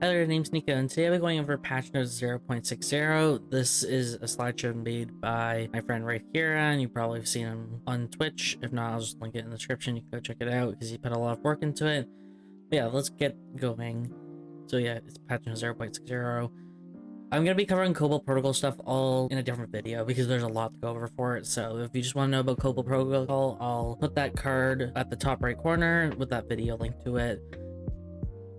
Hi there, TheNamesNiko, and today we're going over patch note 0.60. This is a slideshow made by my friend right here, and you probably have seen him on Twitch. If not, I'll just link it in the description. You can go check it out because he put a lot of work into it. But yeah, let's get going. So yeah, it's patch note 0.60. I'm going to be covering Cobalt Protocol stuff all in a different video because there's a lot to go over for it. So if you just want to know about Cobalt Protocol, I'll put that card at the top right corner with that video link to it.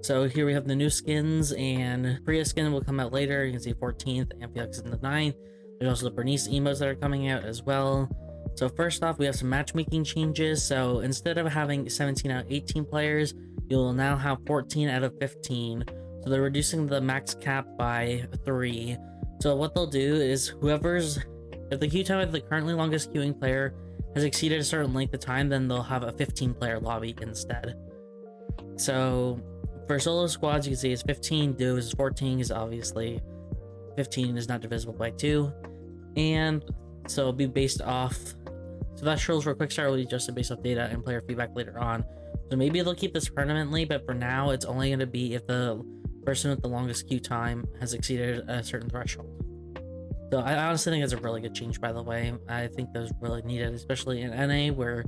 So here we have the new skins, and Priya skin will come out later. You can see 14th, Amphiux in the 9th. There's also the Bernice emotes that are coming out as well. So first off, we have some matchmaking changes. So instead of having 17 out of 18 players, you will now have 14 out of 15. So they're reducing the max cap by 3. So what they'll do is if the queue time of the currently longest queuing player has exceeded a certain length of time, then they'll have a 15-player lobby instead. So for solo squads, you can see it's 15, duos is 14, because obviously 15 is not divisible by 2. And so it'll be based off, so that rules for quick start will be adjusted based off data and player feedback later on. So maybe they'll keep this permanently, but for now, it's only going to be if the person with the longest queue time has exceeded a certain threshold. So I honestly think that's a really good change, by the way. I think that was really needed, especially in NA, where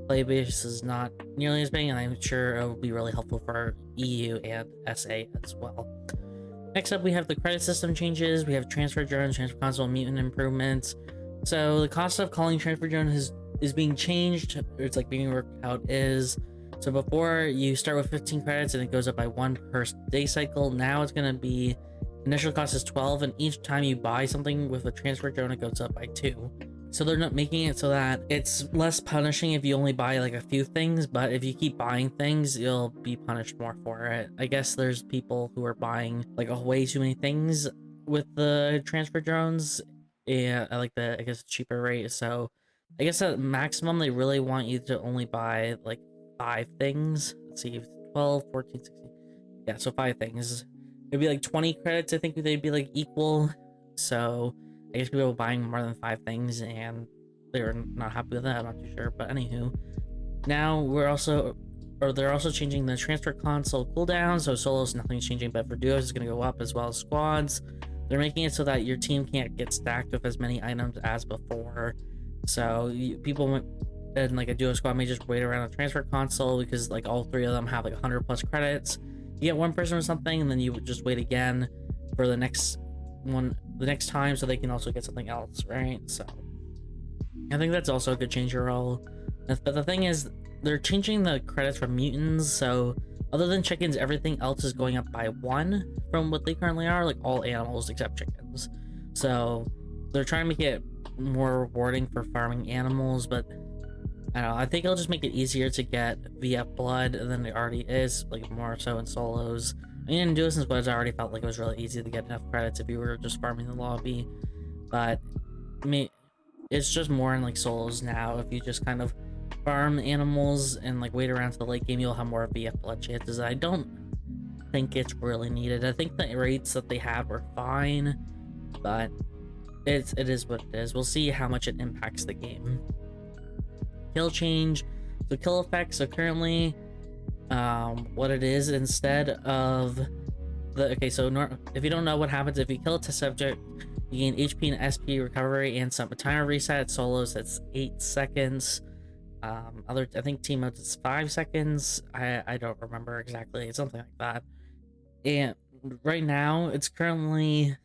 play base is not nearly as big, and I'm sure it will be really helpful for EU and SA as well. Next up, we have the credit system changes. We have transfer drones, transfer console, mutant improvements. So the cost of calling transfer drone is being changed, or it's like being worked out so before you start with 15 credits and it goes up by 1 per day cycle. Now it's going to be initial cost is 12, and each time you buy something with a transfer drone, it goes up by 2. So they're not making it so that it's less punishing if you only buy like a few things, but if you keep buying things, you'll be punished more for it. I guess there's people who are buying like way too many things with the transfer drones, and I like the, I guess, cheaper rate. So I guess at maximum, they really want you to only buy like 5 things. Let's see, 12, 14, 16. Yeah, so 5 things. It'd be like 20 credits. I think they'd be like equal. So I guess people were buying more than 5 things and they were not happy with that. I'm not too sure, but anywho, now they're also changing the transfer console cooldown. So solos, nothing's changing, but for duos, it's going to go up, as well as squads. They're making it so that your team can't get stacked with as many items as before. So people in like a duo squad may just wait around a transfer console because like all 3 of them have like 100 plus credits. You get one person or something, and then you would just wait again for the next time so they can also get something else, right? So I think that's also a good change overall. But the thing is, they're changing the credits for mutants, so other than chickens, everything else is going up by 1 from what they currently are, like all animals except chickens. So they're trying to make it more rewarding for farming animals, but I don't know, I think it'll just make it easier to get VF blood than it already is, like more so in solos. I mean, in duos and squads, I already felt like it was really easy to get enough credits if you were just farming the lobby, but I mean, it's just more in like solos now. If you just kind of farm animals and like wait around to the late game, you'll have more VF blood chances. I don't think it's really needed. I think the rates that they have are fine, but it is what it is. We'll see how much it impacts the game. Kill change, so kill effect. So currently what it is, instead of the if you don't know what happens if you kill a test subject, you gain HP and SP recovery and some timer reset. Solos, that's 8 seconds. I think team modes, it's 5 seconds. I don't remember exactly. It's something like that. And right now it's currently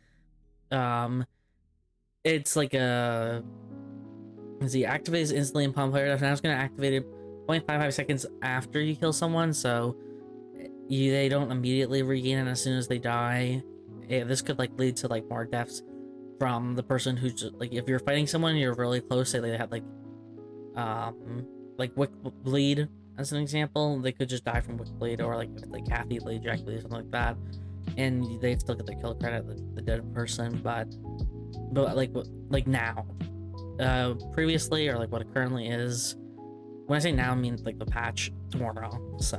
it's like a, let's see, activates instantly upon player death. Now it's going to activate it 0.55 seconds after you kill someone, so they don't immediately regain it as soon as they die. This could like lead to like more deaths from the person who's just, like, if you're fighting someone, you're really close, say they have like wick bleed as an example, they could just die from wick bleed, or like Kathy bleed directly or something like that, and they'd still get the kill credit, the dead person. But like now, previously, or like what it currently is, when I say now, I mean like the patch tomorrow. So,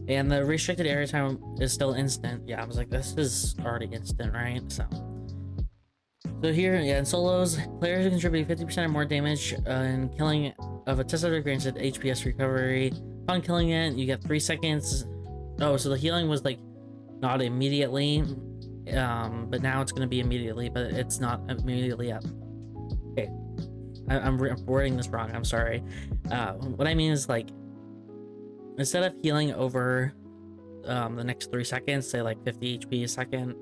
and the restricted area time is still instant. Yeah, I was like, this is already instant, right? So here, yeah, in solos, players who contribute 50% or more damage in killing of a test subject granted HPS recovery. Upon killing it, you get 3 seconds. Oh, so the healing was like not immediately, but now it's going to be immediately, but it's not immediately up. Okay, I'm wording this wrong, I'm sorry. What I mean is, like, instead of healing over the next 3 seconds, say like 50 HP a second,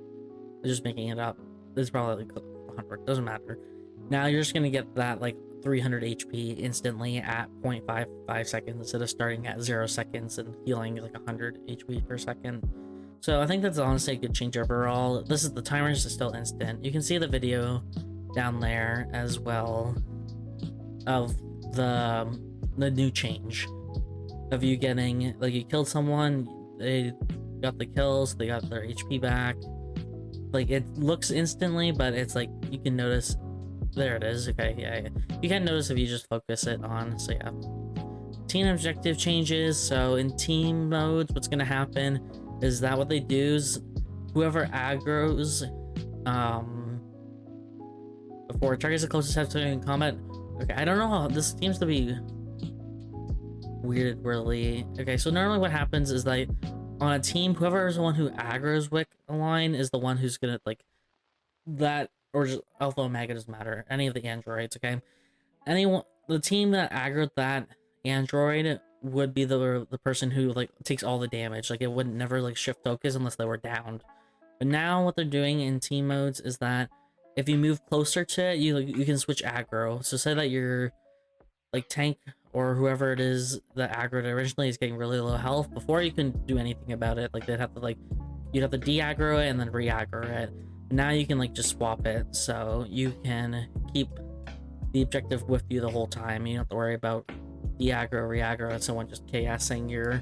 just making it up, it's probably like 100, doesn't matter. Now you're just gonna get that like 300 HP instantly at 0.55 seconds instead of starting at 0 seconds and healing like 100 HP per second. So I think that's honestly a good change overall. This is the timers is still instant. You can see the video down there as well of the new change of you getting, like, you killed someone, they got the kills, they got their HP back. Like, it looks instantly, but it's like you can notice. There it is. Okay, yeah. You can notice if you just focus it on. So yeah, team objective changes. So in team modes, what's gonna happen is that what they do is whoever aggroes before targets the closest have to in combat. Okay, I don't know how this seems to be weird, really. Okay, so normally what happens is that on a team, whoever is the one who aggroes with a line is the one who's gonna, like, that, or just Alpha Omega, doesn't matter, any of the androids. Okay, anyone, the team that aggroed that android would be the person who, like, takes all the damage. Like, it would never, like, shift focus unless they were downed. But now what they're doing in team modes is that if you move closer to it, you can switch aggro. So say that you're like tank or whoever it is that aggroed originally is getting really low health. Before you can do anything about it, like, they'd have to, like, you'd have to de-aggro it and then re-aggro it. Now you can, like, just swap it, so you can keep the objective with you the whole time. You don't have to worry about de-aggro, re-aggro, and someone just KSing your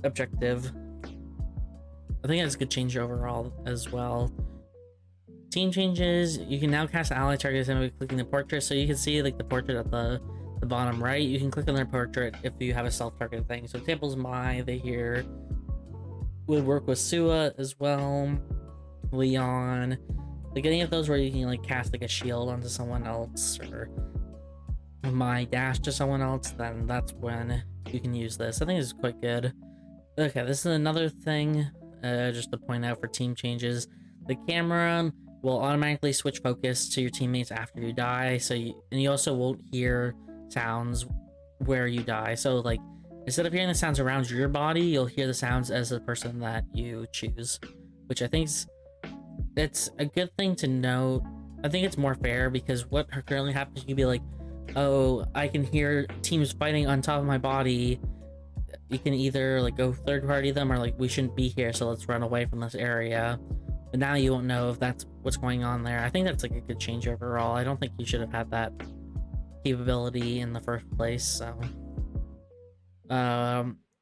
objective. I think that's a good change overall as well. Team changes, you can now cast ally targets by clicking the portrait. So you can see, like, the portrait at the bottom right. You can click on their portrait if you have a self-targeted thing. So examples, they here would work with Sua as well, Leon, like any of those where you can, like, cast, like, a shield onto someone else, or my dash to someone else, then that's when you can use this. I think it's quite good. Okay, this is another thing just to point out for team changes. The camera will automatically switch focus to your teammates after you die, so you also won't hear sounds where you die. So, like, instead of hearing the sounds around your body, you'll hear the sounds as the person that you choose, which I think it's a good thing to note. I think it's more fair, because what currently happens, you can be like, oh, I can hear teams fighting on top of my body. You can either, like, go third party them, or, like, we shouldn't be here, so let's run away from this area. But now you won't know if that's what's going on there. I think that's, like, a good change overall. I don't think you should have had that capability in the first place.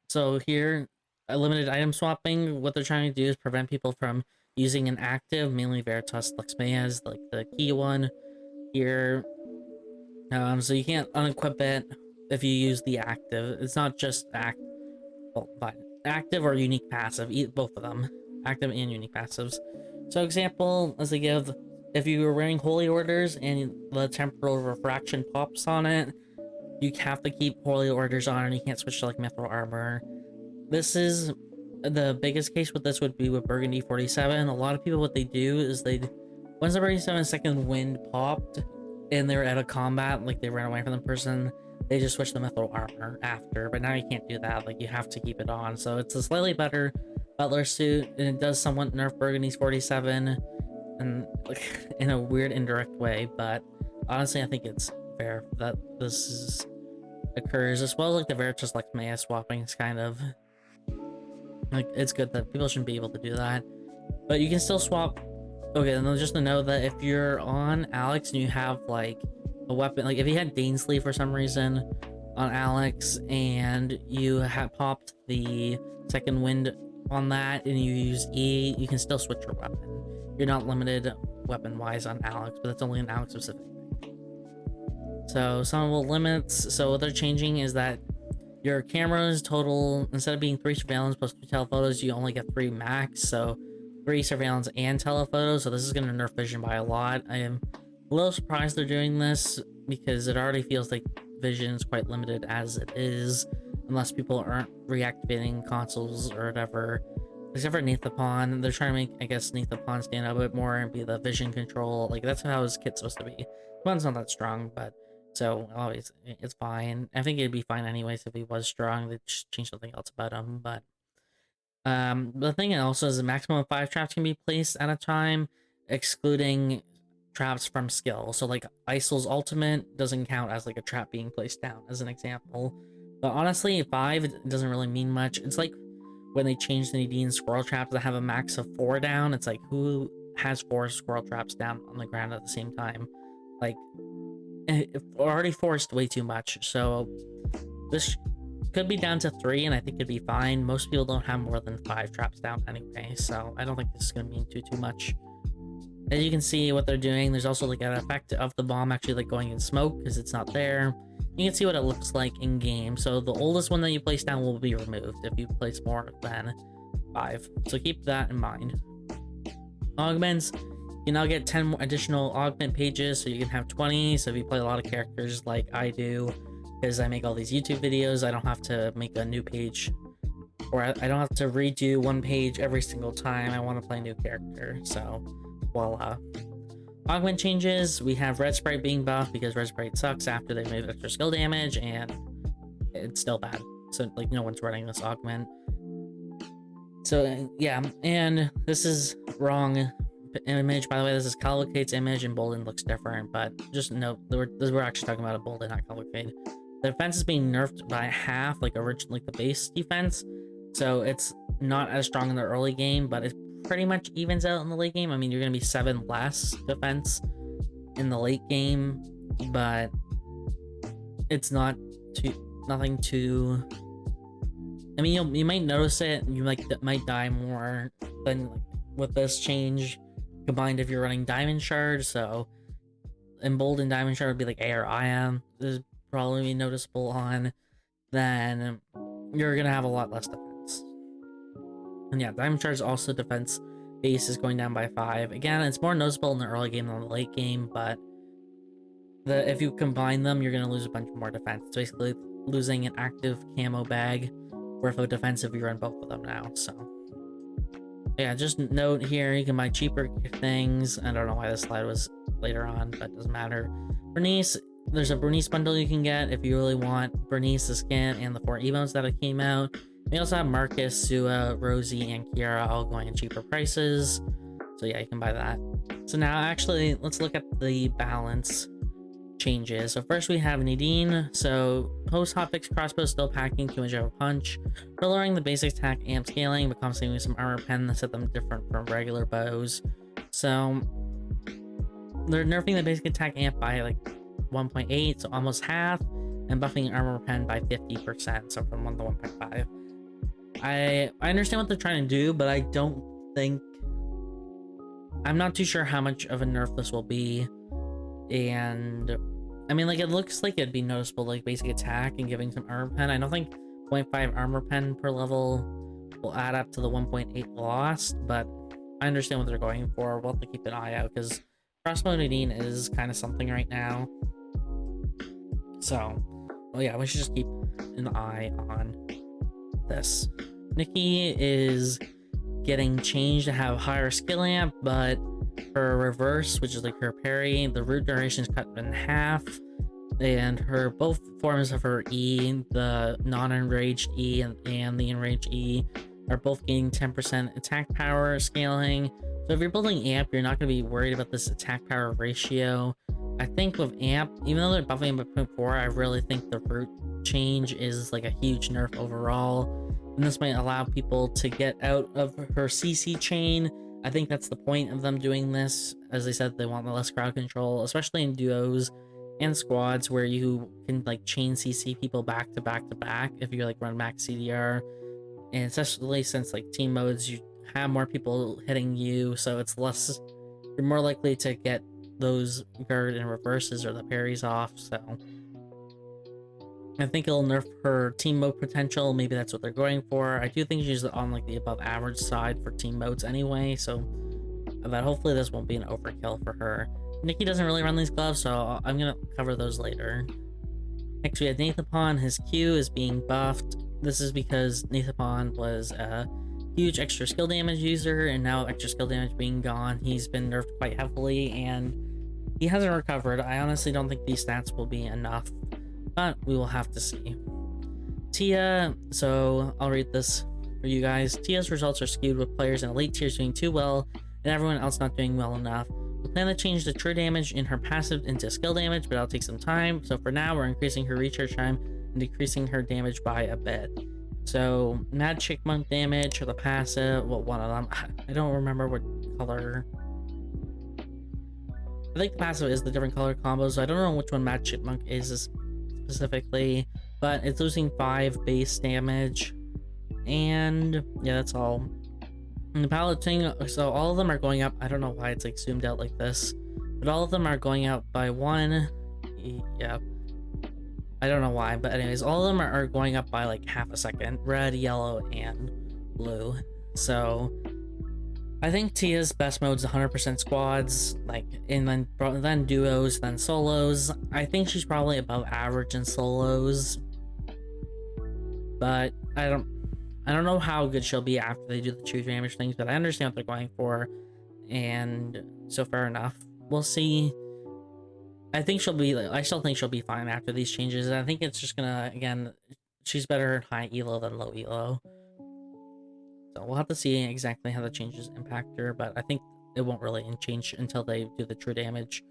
So here, limited item swapping, what they're trying to do is prevent people from using an active, mainly Veritas Lexmea is, like, the key one here. So you can't unequip it if you use the active. It's not just active or unique passive, both of them, active and unique passives. So example, as they give, if you were wearing Holy Orders and the temporal refraction pops on it, you have to keep Holy Orders on, and you can't switch to, like, Mithril Armor. This is the biggest case with this would be with Burgundy 47. A lot of people, what they do is once the Burgundy 47 second wind popped and they're at a combat, like, they ran away from the person, they just switch the Mithril Armor after. But now you can't do that. Like, you have to keep it on. So it's a slightly better Butler suit, and it does somewhat nerf Burgundy's 47 and, like, in a weird indirect way. But honestly, I think it's fair that this occurs, as well as, like, the Veritas Lexmea swapping is kind of, like, it's good that people shouldn't be able to do that, but you can still swap. Okay, and then just to know that if you're on Alex and you have, like, a weapon, like if you had Dainsley for some reason on Alex and you had popped the second wind on that and you use E, you can still switch your weapon. You're not limited weapon wise on Alex, but that's only an Alex specific thing. So some of the limits, so what they're changing is that your cameras total, instead of being 3 surveillance plus 2 telephotos, you only get 3 max. So 3 surveillance and telephotos. So this is going to nerf vision by a lot. I am a little surprised they're doing this, because it already feels like vision is quite limited as it is, unless people aren't reactivating consoles or whatever. except for Nathapon, they're trying to make, I guess, Nathapon stand out a bit more and be the vision control. Like, that's how his kit's supposed to be. One's not that strong, but so always it's fine. I think it'd be fine anyways if he was strong. They'd just change something else about him. But the thing also is a maximum of 5 traps can be placed at a time, excluding traps from skill. So like Isol's ultimate doesn't count as like a trap being placed down, as an example. But honestly, 5 doesn't really mean much. It's like when they changed the Nadine squirrel traps that have a max of 4 down. It's like, who has 4 squirrel traps down on the ground at the same time? Like, already forced way too much. So this could be down to 3, and I think it'd be fine. Most people don't have more than 5 traps down anyway, so I don't think this is gonna mean too much. As you can see what they're doing, there's also like an effect of the bomb actually like going in smoke because it's not there. You can see what it looks like in game. So the oldest one that you place down will be removed if you place more than 5. So keep that in mind. Augments, you now get 10 additional augment pages, so you can have 20. So if you play a lot of characters like I do, because I make all these YouTube videos, I don't have to make a new page, or I don't have to redo one page every single time I want to play a new character. So voila. Augment changes, we have Red Sprite being buffed because Red Sprite sucks after they made extra skill damage, and it's still bad. So like no one's running this augment. So yeah, and this is wrong image, by the way. This is Cavalcade's image, and Bolden looks different, but just note we're actually talking about a Bolden, not Cavalcade. The defense is being nerfed by half, like originally the base defense, so it's not as strong in the early game, but it pretty much evens out in the late game. I mean, you're gonna be 7 less defense in the late game, but it's nothing too. I mean, you might notice it. You might die more than like, with this change combined if you're running Diamond Shard. So Emboldened Diamond Shard would be like A or IM. This is probably be noticeable on. Then you're gonna have a lot less defense. And yeah, Diamond Shard's also defense base is going down by 5. Again, it's more noticeable in the early game than the late game, but if you combine them, you're gonna lose a bunch more defense. It's basically losing an active camo bag worth of defense if you run both of them now. So yeah, just note here, you can buy cheaper things. I don't know why this slide was later on, but it doesn't matter. Bernice, there's a Bernice bundle you can get if you really want Bernice, the skin, and the 4 emotes that came out. We also have Marcus, Sua, Rosie, and Kiara all going at cheaper prices. So yeah, you can buy that. So now actually, let's look at the balance changes. So first we have Nadine. So post hotfix crossbow still packing too much of a punch. For lowering the basic attack amp scaling, but compensating with some armor pen that set them different from regular bows. So they're nerfing the basic attack amp by like 1.8, so almost half, and buffing armor pen by 50%, so from 1 to 1.5. I understand what they're trying to do, but I don't think, I'm not too sure how much of a nerf this will be. And I mean, like, it looks like it'd be noticeable, like basic attack and giving some armor pen. I don't think 0.5 armor pen per level will add up to the 1.8 lost, but I understand what they're going for. We'll have to keep an eye out because crossbow Nadine is kind of something right now. So, well, yeah, we should just keep an eye on this. Nikki is getting changed to have higher skill amp, but her reverse, which is like her parry, the root duration is cut in half, and her both forms of her E, the non-enraged E and the enraged E, are both gaining 10% attack power scaling. So if you're building amp, you're not going to be worried about this attack power ratio. I think with amp, even though they're buffing by 0.4, I really think the root change is like a huge nerf overall, and this might allow people to get out of her CC chain. I think that's the point of them doing this. As I said, they want the less crowd control, especially in duos and squads where you can like chain CC people back to back to back if you like run max CDR, and especially since like team modes, you have more people hitting you, so it's less, you're more likely to get those guard and reverses or the parries off. So I think it'll nerf her team mode potential. Maybe that's what they're going for. I do think she's on like the above average side for team modes anyway, so that hopefully this won't be an overkill for her. Nikki doesn't really run these gloves, so I'm gonna cover those later. Next we have Nathapon. His Q is being buffed. This is because Nathapon was huge extra skill damage user, and now extra skill damage being gone, he's been nerfed quite heavily, and he hasn't recovered. I honestly don't think these stats will be enough, but we will have to see. Tia, so I'll read this for you guys. Tia's results are skewed with players in elite tiers doing too well and everyone else not doing well enough. We plan to change the true damage in her passive into skill damage, but it'll take some time. So for now, we're increasing her recharge time and decreasing her damage by a bit. So Mad Chickmunk damage for the passive, well, one of them. I don't remember what color. I think the passive is the different color combos. So I don't know which one Mad Chipmunk is specifically, but it's losing 5 base damage. And yeah, that's all. And the palette thing, so all of them are going up. I don't know why it's like zoomed out like this, but all of them are going out by 1. Yeah, I don't know why, but anyways, all of them are going up by like half a second. Red, yellow, and blue. So I think Tia's best mode's 100% squads, like, and then duos, then solos. I think she's probably above average in solos, but I don't know how good she'll be after they do the true damage things, but I understand what they're going for, and so fair enough. We'll see. I still think she'll be fine after these changes, and I think it's just gonna, again, she's better in high elo than low elo. So we'll have to see exactly how the changes impact her, but I think it won't really change until they do the true damage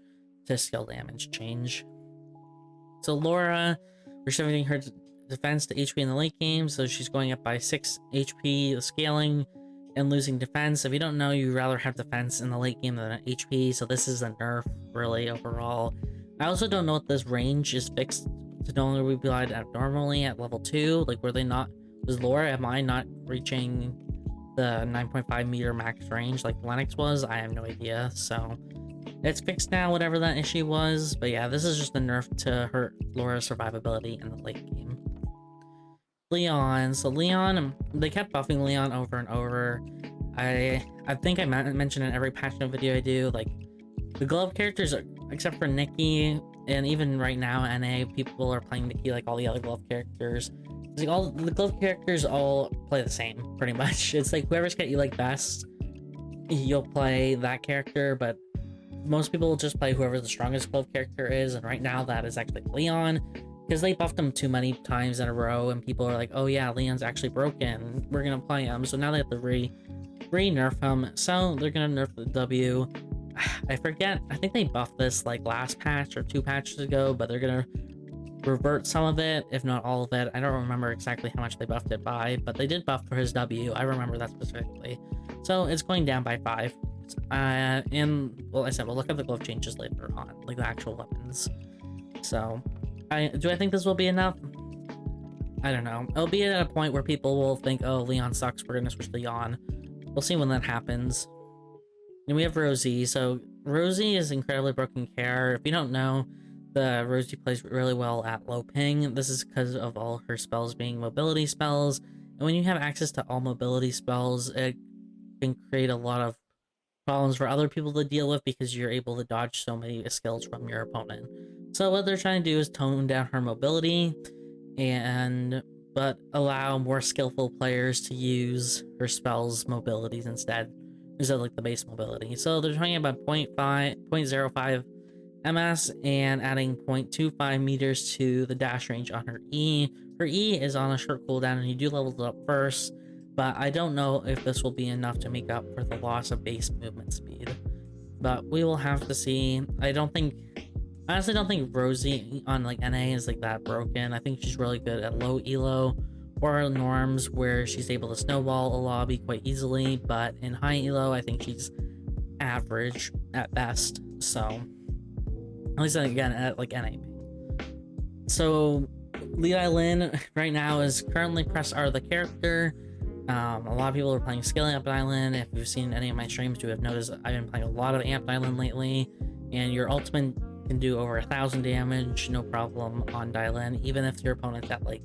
to skill damage change. So Laura, we're shifting her defense to HP in the late game, so she's going up by 6 HP scaling and losing defense. If you don't know, you'd rather have defense in the late game than HP, so this is a nerf really overall. I also don't know if this range is fixed to no longer be applied abnormally at level 2. Like, were they not, was Laura, am I not reaching the 9.5 meter max range like Lennox was? I have no idea. So it's fixed now, whatever that issue was. But yeah, this is just a nerf to hurt Laura's survivability in the late game. Leon. So Leon, they kept buffing Leon over and over. I think I mentioned in every patch note video I do, like, the glove characters, except for Nikki, and even right now, NA, people are playing Nikki like all the other glove characters. It's like all the glove characters all play the same, pretty much. It's like whoever's got you like best, you'll play that character, but most people will just play whoever the strongest glove character is, and right now that is actually Leon, because they buffed him too many times in a row, and people are like, oh yeah, Leon's actually broken, we're gonna play him. So now they have to re-nerf him, so they're gonna nerf the W. I forget, I think they buffed this like last patch or 2 patches ago, but they're gonna revert some of it, if not all of it. I don't remember exactly how much they buffed it by, but they did buff for his W. I remember that specifically. So it's going down by 5. And well, I said we'll look at the glove changes later on, like the actual weapons. So do I think this will be enough? I don't know. It'll be at a point where people will think, oh, Leon sucks, we're gonna switch to Leon. We'll see when that happens. And we have Rosie. So Rosie is incredibly broken care. If you don't know, the Rosie plays really well at low ping. This is because of all her spells being mobility spells. And when you have access to all mobility spells, it can create a lot of problems for other people to deal with because you're able to dodge so many skills from your opponent. So what they're trying to do is tone down her mobility, but allow more skillful players to use her spells mobilities instead of like the base mobility. So they're talking about 0.05 MS and adding 0.25 meters to the dash range on her E. Her E is on a short cooldown and you do level it up first, but I don't know if this will be enough to make up for the loss of base movement speed. But we will have to see. I honestly don't think Rosie on like NA is like that broken. I think she's really good at low elo or norms where she's able to snowball a lobby quite easily, but in high elo I think she's average at best. So at least again at like NA. So Levi Lin right now is currently press R the character. A lot of people are playing Scaling Up Island. If you've seen any of my streams, you have noticed I've been playing a lot of Amped Island lately, and your ultimate can do over 1,000 damage, no problem on Dylan, even if your opponent's at like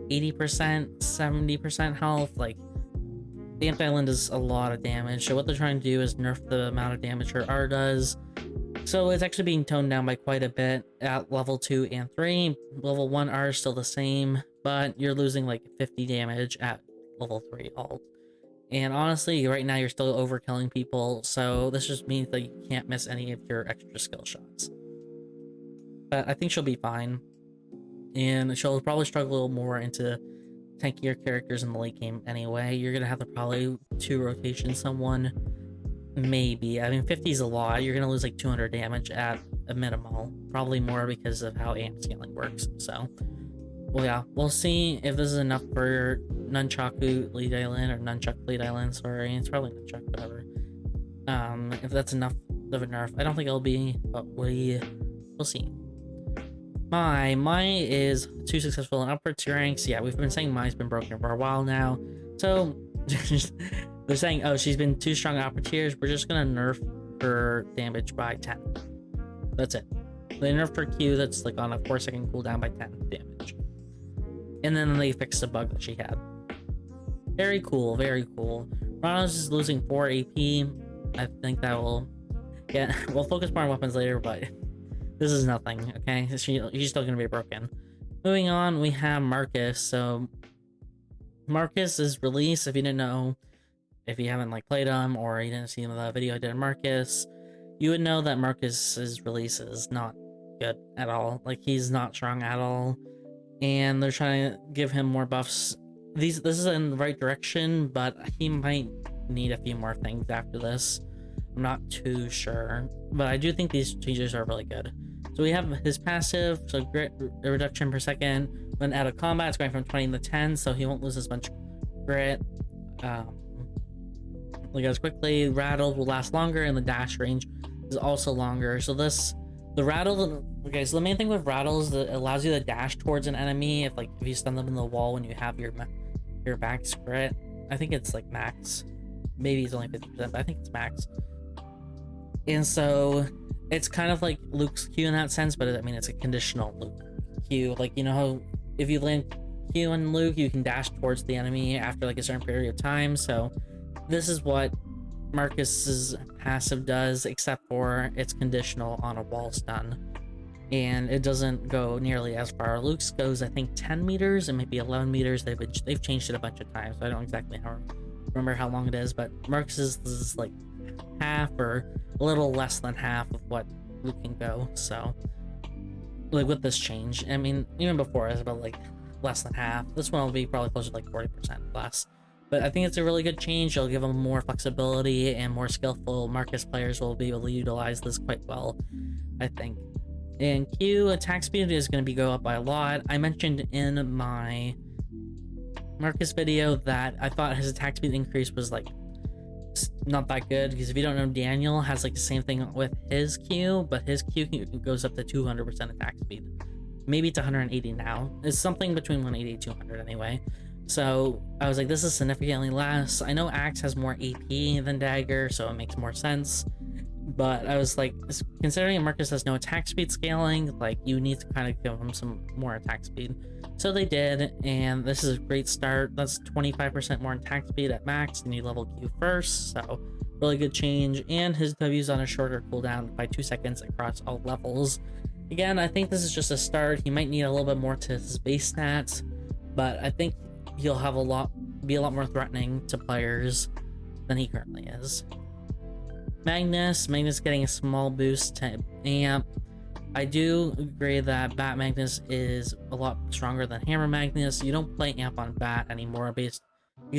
80%, 70% health. Like, the Amped Island does a lot of damage, so what they're trying to do is nerf the amount of damage her R does. So it's actually being toned down by quite a bit at level 2 and 3. Level 1 R is still the same, but you're losing like 50 damage at level 3 alt. And honestly, right now you're still overkilling people, so this just means that you can't miss any of your extra skill shots. But I think she'll be fine, and she'll probably struggle more into tankier characters in the late game anyway. You're gonna have to probably 2 rotation someone, maybe. I mean, 50 is a lot. You're gonna lose like 200 damage at a minimal, probably more because of how amp scaling works. So, well, yeah, we'll see if this is enough for Nunchaku Lead Island, or Nunchuck Lead Island. Sorry, it's probably Nunchuck, whatever. If that's enough of a nerf, I don't think it'll be, but we'll see. Mai is too successful in upward tier ranks. Yeah, we've been saying Mai's been broken for a while now. So they're saying, oh, she's been too strong at upper tiers. We're just gonna nerf her damage by 10. That's it. They nerfed her Q that's like on a 4-second cooldown by 10 damage. And then they fixed the bug that she had. Very cool, very cool. Ranos is losing 4 AP. I think that will... Yeah, we'll focus more on weapons later, but this is nothing, okay? She's still gonna be broken. Moving on, we have Marcus. So Marcus' release, if you didn't know, if you haven't like played him or you didn't see the video I did on Marcus, you would know that Marcus's release is not good at all. Like, he's not strong at all, and they're trying to give him more buffs. This is in the right direction, but he might need a few more things after this. I'm not too sure, but I do think these changes are really good. So we have his passive, so grit reduction per second. When out of combat, it's going from 20 to 10, so he won't lose as much grit. As quickly, rattled will last longer, and the dash range is also longer. So the rattle, okay, so the main thing with rattle is that it allows you to dash towards an enemy if you stun them in the wall when you have your max grit. I think it's like max. Maybe it's only 50%, but I think it's max. And so it's kind of like Luke's Q in that sense, but I mean, it's a conditional Luke Q. Like, you know how if you land Q on Luke, you can dash towards the enemy after like a certain period of time. So this is what Marcus's passive does, except for it's conditional on a wall stun, and it doesn't go nearly as far. Luke's goes, I think, 10 meters and maybe 11 meters. They've changed it a bunch of times, so I don't exactly remember how long it is, but Marcus's is like half or a little less than half of what Luke can go. So like with this change, I mean, even before it was about like less than half. This one will be probably closer to like 40% less. But I think it's a really good change. It'll give them more flexibility, and more skillful Marcus players will be able to utilize this quite well, I think. And Q attack speed is going to go up by a lot. I mentioned in my Marcus video that I thought his attack speed increase was like not that good, because if you don't know, Daniel has like the same thing with his Q, but his Q goes up to 200% attack speed. Maybe it's 180 now. It's something between 180 and 200 anyway. So I was like, this is significantly less. I know Axe has more AP than Dagger, so it makes more sense. But I was like, considering Marcus has no attack speed scaling, like, you need to kind of give him some more attack speed. So they did, and this is a great start. That's 25% more attack speed at max, and you level Q first, so really good change. And his W's on a shorter cooldown by 2 seconds across all levels. Again, I think this is just a start. He might need a little bit more to his base stats, but I think he'll have be a lot more threatening to players than he currently is. Magnus getting a small boost to amp. I do agree that Bat Magnus is a lot stronger than Hammer Magnus. You don't play amp on Bat anymore because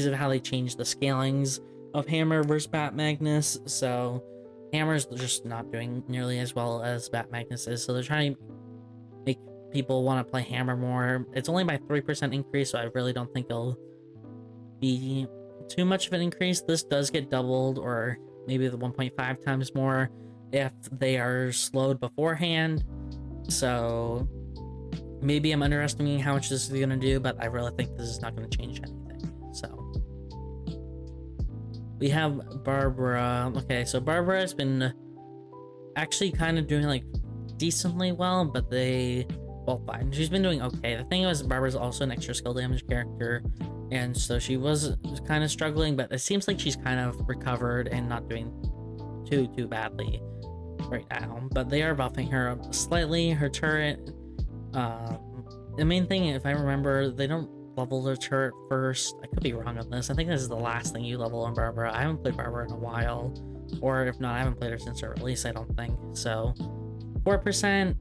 of how they changed the scalings of Hammer versus Bat Magnus. So Hammer's just not doing nearly as well as Bat Magnus is. So they're trying to make people want to play Hammer more. It's only by 3% increase, so I really don't think it'll be too much of an increase. This does get doubled, or maybe the 1.5 times more if they are slowed beforehand. So maybe I'm underestimating how much this is going to do, but I really think this is not going to change anything. So we have Barbara. Okay, so Barbara has been actually kind of doing like decently well, but well, fine. She's been doing okay. The thing is, Barbara's also an extra skill damage character, and so she was kind of struggling, but it seems like she's kind of recovered and not doing too badly right now. But they are buffing her up slightly. Her turret, the main thing, if I remember, they don't level the turret first. I could be wrong on this. I think this is the last thing you level on Barbara. I haven't played Barbara in a while, or if not, I haven't played her since her release, I don't think. So 4%,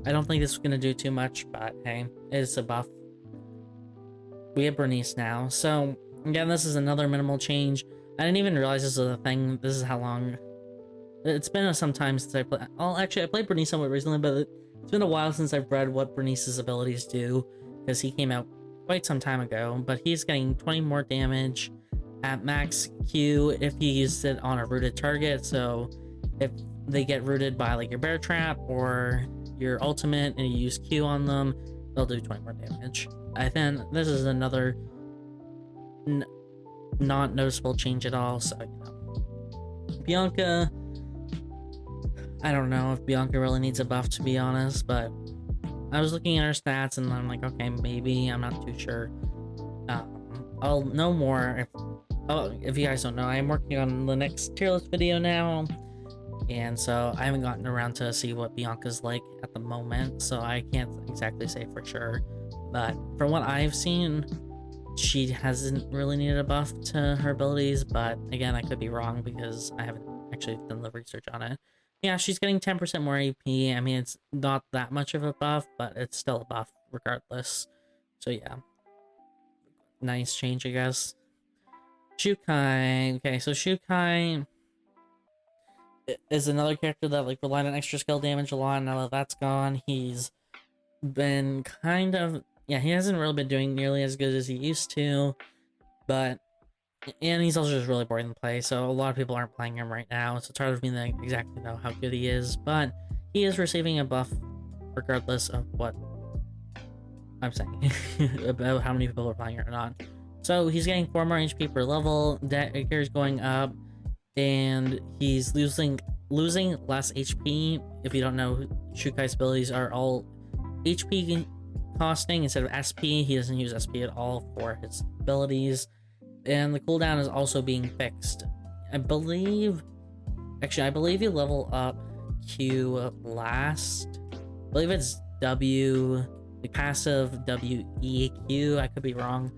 I don't think this is going to do too much, but hey, it's a buff. We have Bernice now. So again, this is another minimal change. I didn't even realize this was a thing. This is how long. It's been some time since I played. Well, actually, I played Bernice somewhat recently, but it's been a while since I've read what Bernice's abilities do, because he came out quite some time ago. But he's getting 20 more damage at max Q if you used it on a rooted target. So if they get rooted by like your bear trap or your ultimate and you use Q on them, they'll do 20 more damage. I think this is another not noticeable change at all. So, you know, Bianca, I don't know if Bianca really needs a buff, to be honest, but I was looking at her stats and I'm like, okay, maybe. I'm not too sure. I'll know more if you guys don't know. I'm working on the next tier list video now, and so I haven't gotten around to see what Bianca's like at the moment, so I can't exactly say for sure. But from what I've seen, she hasn't really needed a buff to her abilities, but again, I could be wrong because I haven't actually done the research on it. Yeah, she's getting 10% more AP. I mean, it's not that much of a buff, but it's still a buff regardless. So yeah, nice change, I guess. Shukai. Okay, so Shukai is another character that like relied on extra skill damage a lot. Now that that's gone, he's been kind of, yeah, he hasn't really been doing nearly as good as he used to, but and he's also just really boring to play, so a lot of people aren't playing him right now, so it's hard for me to exactly know how good he is, but he is receiving a buff regardless of what I'm saying about how many people are playing it or not. So he's getting 4 more HP per level, dagger's going up, and he's losing less HP. If you don't know, Shukai's abilities are all HP costing instead of SP. He doesn't use SP at all for his abilities. And the cooldown is also being fixed. I believe you level up Q last. I believe it's W, the passive WEQ. I could be wrong.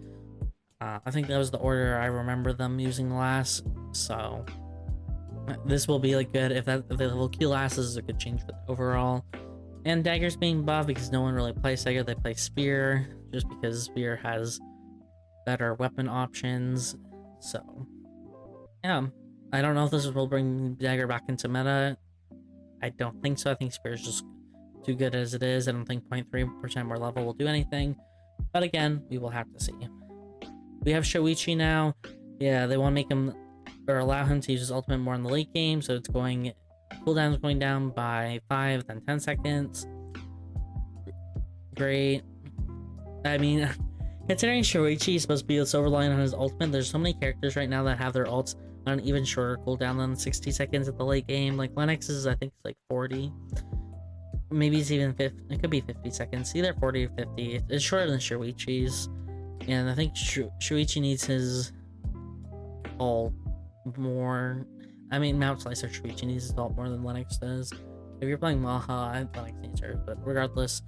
I think that was the order I remember them using last. So this will be like good if the level Q last is a good change for overall. And Dagger's being buffed because no one really plays Dagger. They play Spear just because Spear has better weapon options. So yeah, I don't know if this will bring Dagger back into meta. I don't think so. I think Spear is just too good as it is. I don't think 0.3% more level will do anything, but again, we will have to see. We have Shoichi now. Yeah, they want to make him or allow him to use his ultimate more in the late game, so it's going, cooldown is going down by 5 then 10 seconds. Great. I mean, considering Shoichi is supposed to be the silver line on his ultimate, there's so many characters right now that have their ults on an even shorter cooldown than 60 seconds at the late game. Like Lennox is, I think, it's like 40. Maybe it's even 50. It could be 50 seconds. Either 40 or 50. It's shorter than Shoichi's. And I think Shoichi needs his ult more. I mean, Mount Slicer Shoichi needs his ult more than Lennox does. If you're playing Maha, Lennox needs hers. But regardless,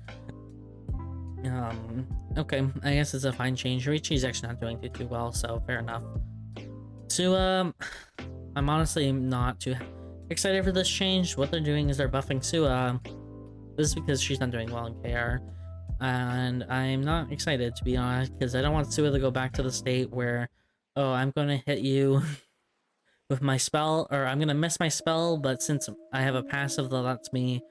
okay, I guess it's a fine change. Shoichi's actually not doing too well, so fair enough. Sua, I'm honestly not too excited for this change. What they're doing is they're buffing Sua. This is because she's not doing well in KR. And I'm not excited, to be honest, because I don't want Sua to go back to the state where, oh, I'm going to hit you with my spell, or I'm going to miss my spell, but since I have a passive that lets me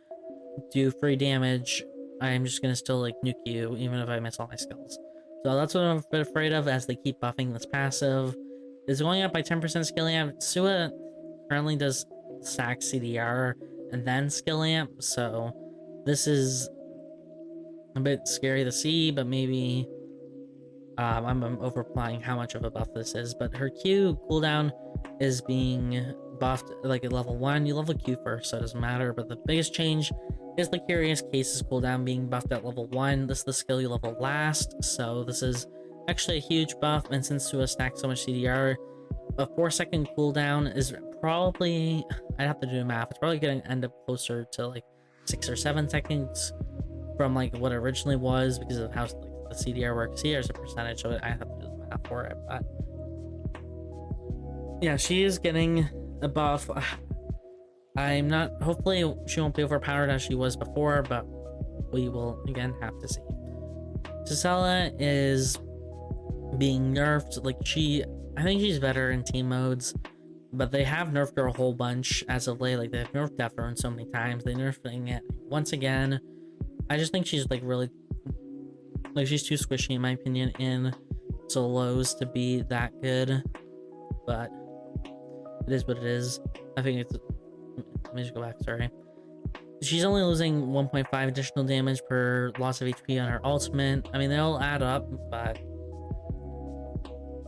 do free damage, I'm just going to still, like, nuke you, even if I miss all my skills. So that's what I'm a bit afraid of as they keep buffing this passive. It's going up by 10% skill amp. Sua currently does stack CDR and then skill amp, so this is a bit scary to see, but maybe I'm overplaying how much of a buff this is. But her Q cooldown is being buffed like at level 1. You level Q first, so it doesn't matter. But the biggest change is the Curious Cases cooldown being buffed at level 1. This is the skill you level last, so this is actually a huge buff. And since Sua stacks so much CDR, a 4-second cooldown is probably, I'd have to do math, it's probably going to end up closer to like 6 or 7 seconds from like what it originally was, because of how like the CDR works. CDR is a percentage, so I have to do the math for it. But yeah, she is getting a buff. I'm not. Hopefully, she won't be overpowered as she was before, but we will again have to see. Gisela is being nerfed. Like I think she's better in team modes, but they have nerfed her a whole bunch as of late. Like they've nerfed Death Rune so many times. They nerfing it once again. I just think she's like really, like she's too squishy in my opinion in solos to be that good. But it is what it is. I think it's. Let me just go back. Sorry. She's only losing 1.5 additional damage per loss of HP on her ultimate. I mean, they all add up, but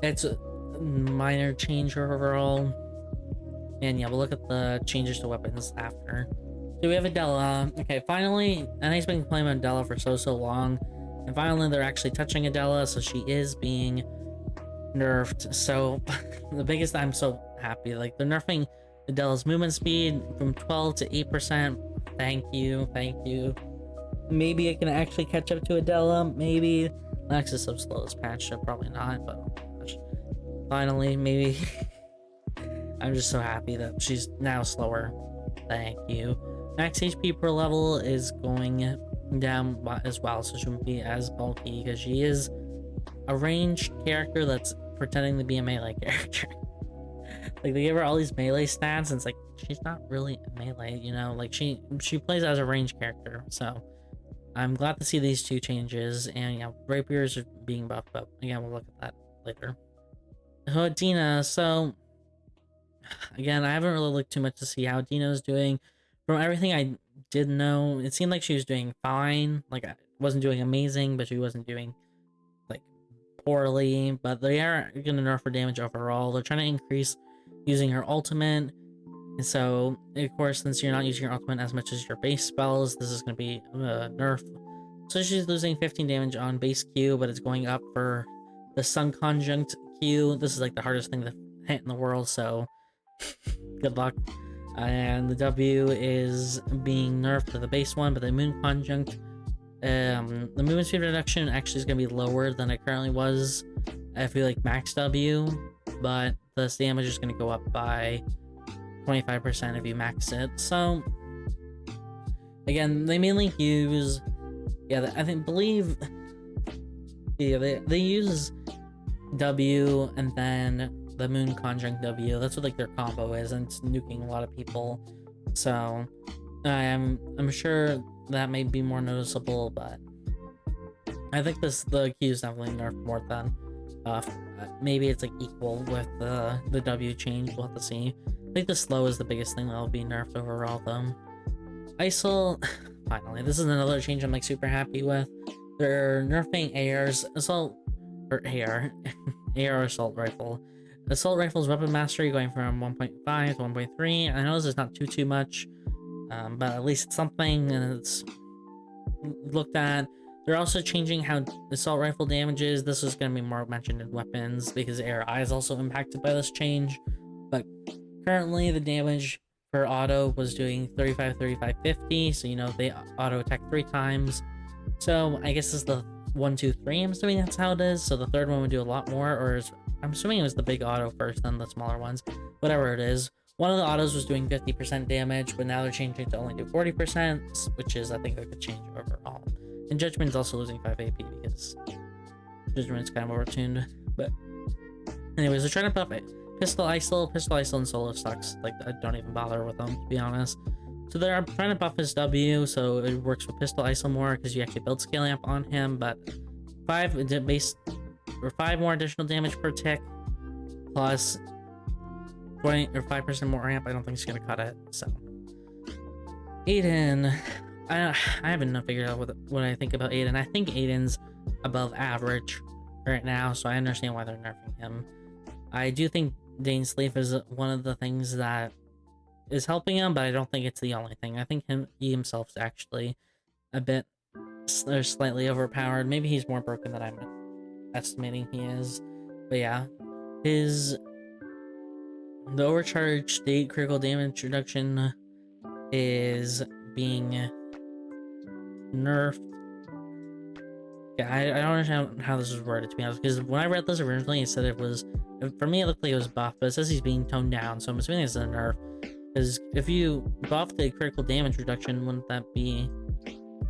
it's a minor change overall. And yeah, we'll look at the changes to weapons after. So we have Adela. Okay, finally, NA's been playing Adela for so long. And finally, they're actually touching Adela, so she is being nerfed. So the biggest, I'm so happy. Like, they're nerfing Adela's movement speed from 12 to 8%. Thank you. Maybe I can actually catch up to Adela. Maybe. Lex is so slow this patch, so probably not, but oh my gosh. Finally, maybe. I'm just so happy that she's now slower. Thank you. Max HP per level is going down as well, so she won't be as bulky because she is a ranged character that's pretending to be a melee character. Like, they give her all these melee stats, and it's like, she's not really a melee, you know? Like, she plays as a ranged character, so I'm glad to see these two changes, and yeah, rapiers are being buffed up. Again, we'll look at that later. Dina, so again, I haven't really looked too much to see how Dina's doing. From everything I did know, it seemed like she was doing fine. Like, I wasn't doing amazing, but she wasn't doing like poorly. But they are gonna nerf her damage overall. They're trying to increase using her ultimate, and so of course, since you're not using your ultimate as much as your base spells, this is gonna be nerf. So she's losing 15 damage on base Q, but it's going up for the Sun Conjunct Q. This is like the hardest thing to hit in the world, so good luck. And the W is being nerfed to the base one, but the Moon Conjunct, the movement speed reduction actually is going to be lower than it currently was if you like max W, but the damage is going to go up by 25% if you max it. So again, they mainly use, they use W and then the Moon Conjunct W. That's what like their combo is, and it's nuking a lot of people. So I'm sure that may be more noticeable, but I think the Q is definitely nerfed more than maybe it's like equal with the W change. We'll have to see. I think the slow is the biggest thing that'll be nerfed overall though. ISIL, finally, this is another change I'm like super happy with. They're nerfing AR's assault or AR assault rifle. Assault rifle's weapon mastery going from 1.5 to 1.3. I know this is not too much, but at least it's something and it's looked at. They're also changing how assault rifle damages. This is going to be more mentioned in weapons because ARI is also impacted by this change. But currently the damage for auto was doing 35, 35, 50. So, you know, they auto attack 3 times. So I guess this is the 1, 2, 3. I'm assuming that's how it is. So the third one would do a lot more, or I'm assuming it was the big auto first, then the smaller ones. Whatever it is. One of the autos was doing 50% damage, but now they're changing to only do 40%, which is, I think, a good change overall. And Judgment's also losing 5 AP because Judgment's kind of overtuned. But anyways, they're trying to buff it. Pistol ISIL and solo sucks. Like, I don't even bother with them, to be honest. So they're trying to buff his W, so it works with Pistol ISIL more because you actually build skill amp on him, but 5 more additional damage per tick, plus 20 or 5% more amp. I don't think it's gonna cut it. So Aiden, I haven't figured out what I think about Aiden. I think Aiden's above average right now, so I understand why they're nerfing him. I do think Dane Sleep is one of the things that is helping him, but I don't think it's the only thing. I think he himself is actually a bit or slightly overpowered. Maybe he's more broken than I'm estimating he is. But yeah, the overcharge state critical damage reduction is being nerfed Yeah, I don't understand how this is worded, to be honest, because when I read this originally, it said it was, for me, it looked like it was buff, but it says he's being toned down, so I'm assuming it's a nerf. Because if you buff the critical damage reduction, wouldn't that be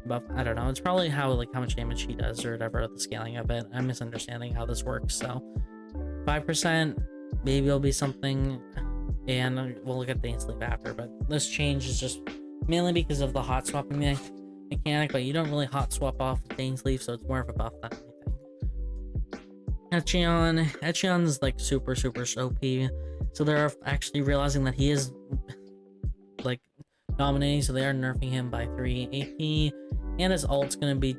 buff? I don't know. It's probably how much damage he does or whatever, the scaling of it. I'm misunderstanding how this works, so 5%, maybe it'll be something, and we'll look at Dane Sleep after, but this change is just mainly because of the hot swapping mechanic, but you don't really hot swap off Dane Sleep, so it's more of a buff than anything. Echeon's like super OP, so they're actually realizing that he is like dominating, so they are nerfing him by 3 AP, and his ult's gonna be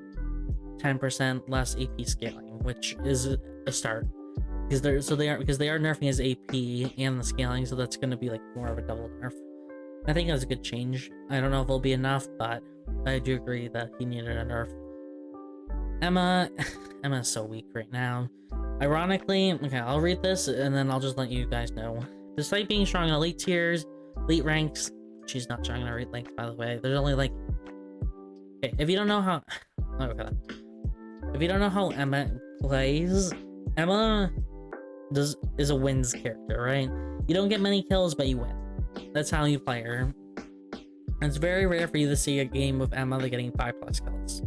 10% less AP scaling, which is a start. Because they are nerfing his AP and the scaling, so that's gonna be like more of a double nerf. I think that's a good change. I don't know if it'll be enough, but I do agree that he needed a nerf. Emma is so weak right now. Ironically, okay, I'll read this and then I'll just let you guys know. Despite being strong in elite tiers, elite ranks, she's not strong in elite ranks, by the way. There's only like, okay, if you don't know how, oh god, if you don't know how Emma plays, Emma is a wins character, right? You don't get many kills, but you win. That's how you play her. And it's very rare for you to see a game with Emma getting 5+ kills.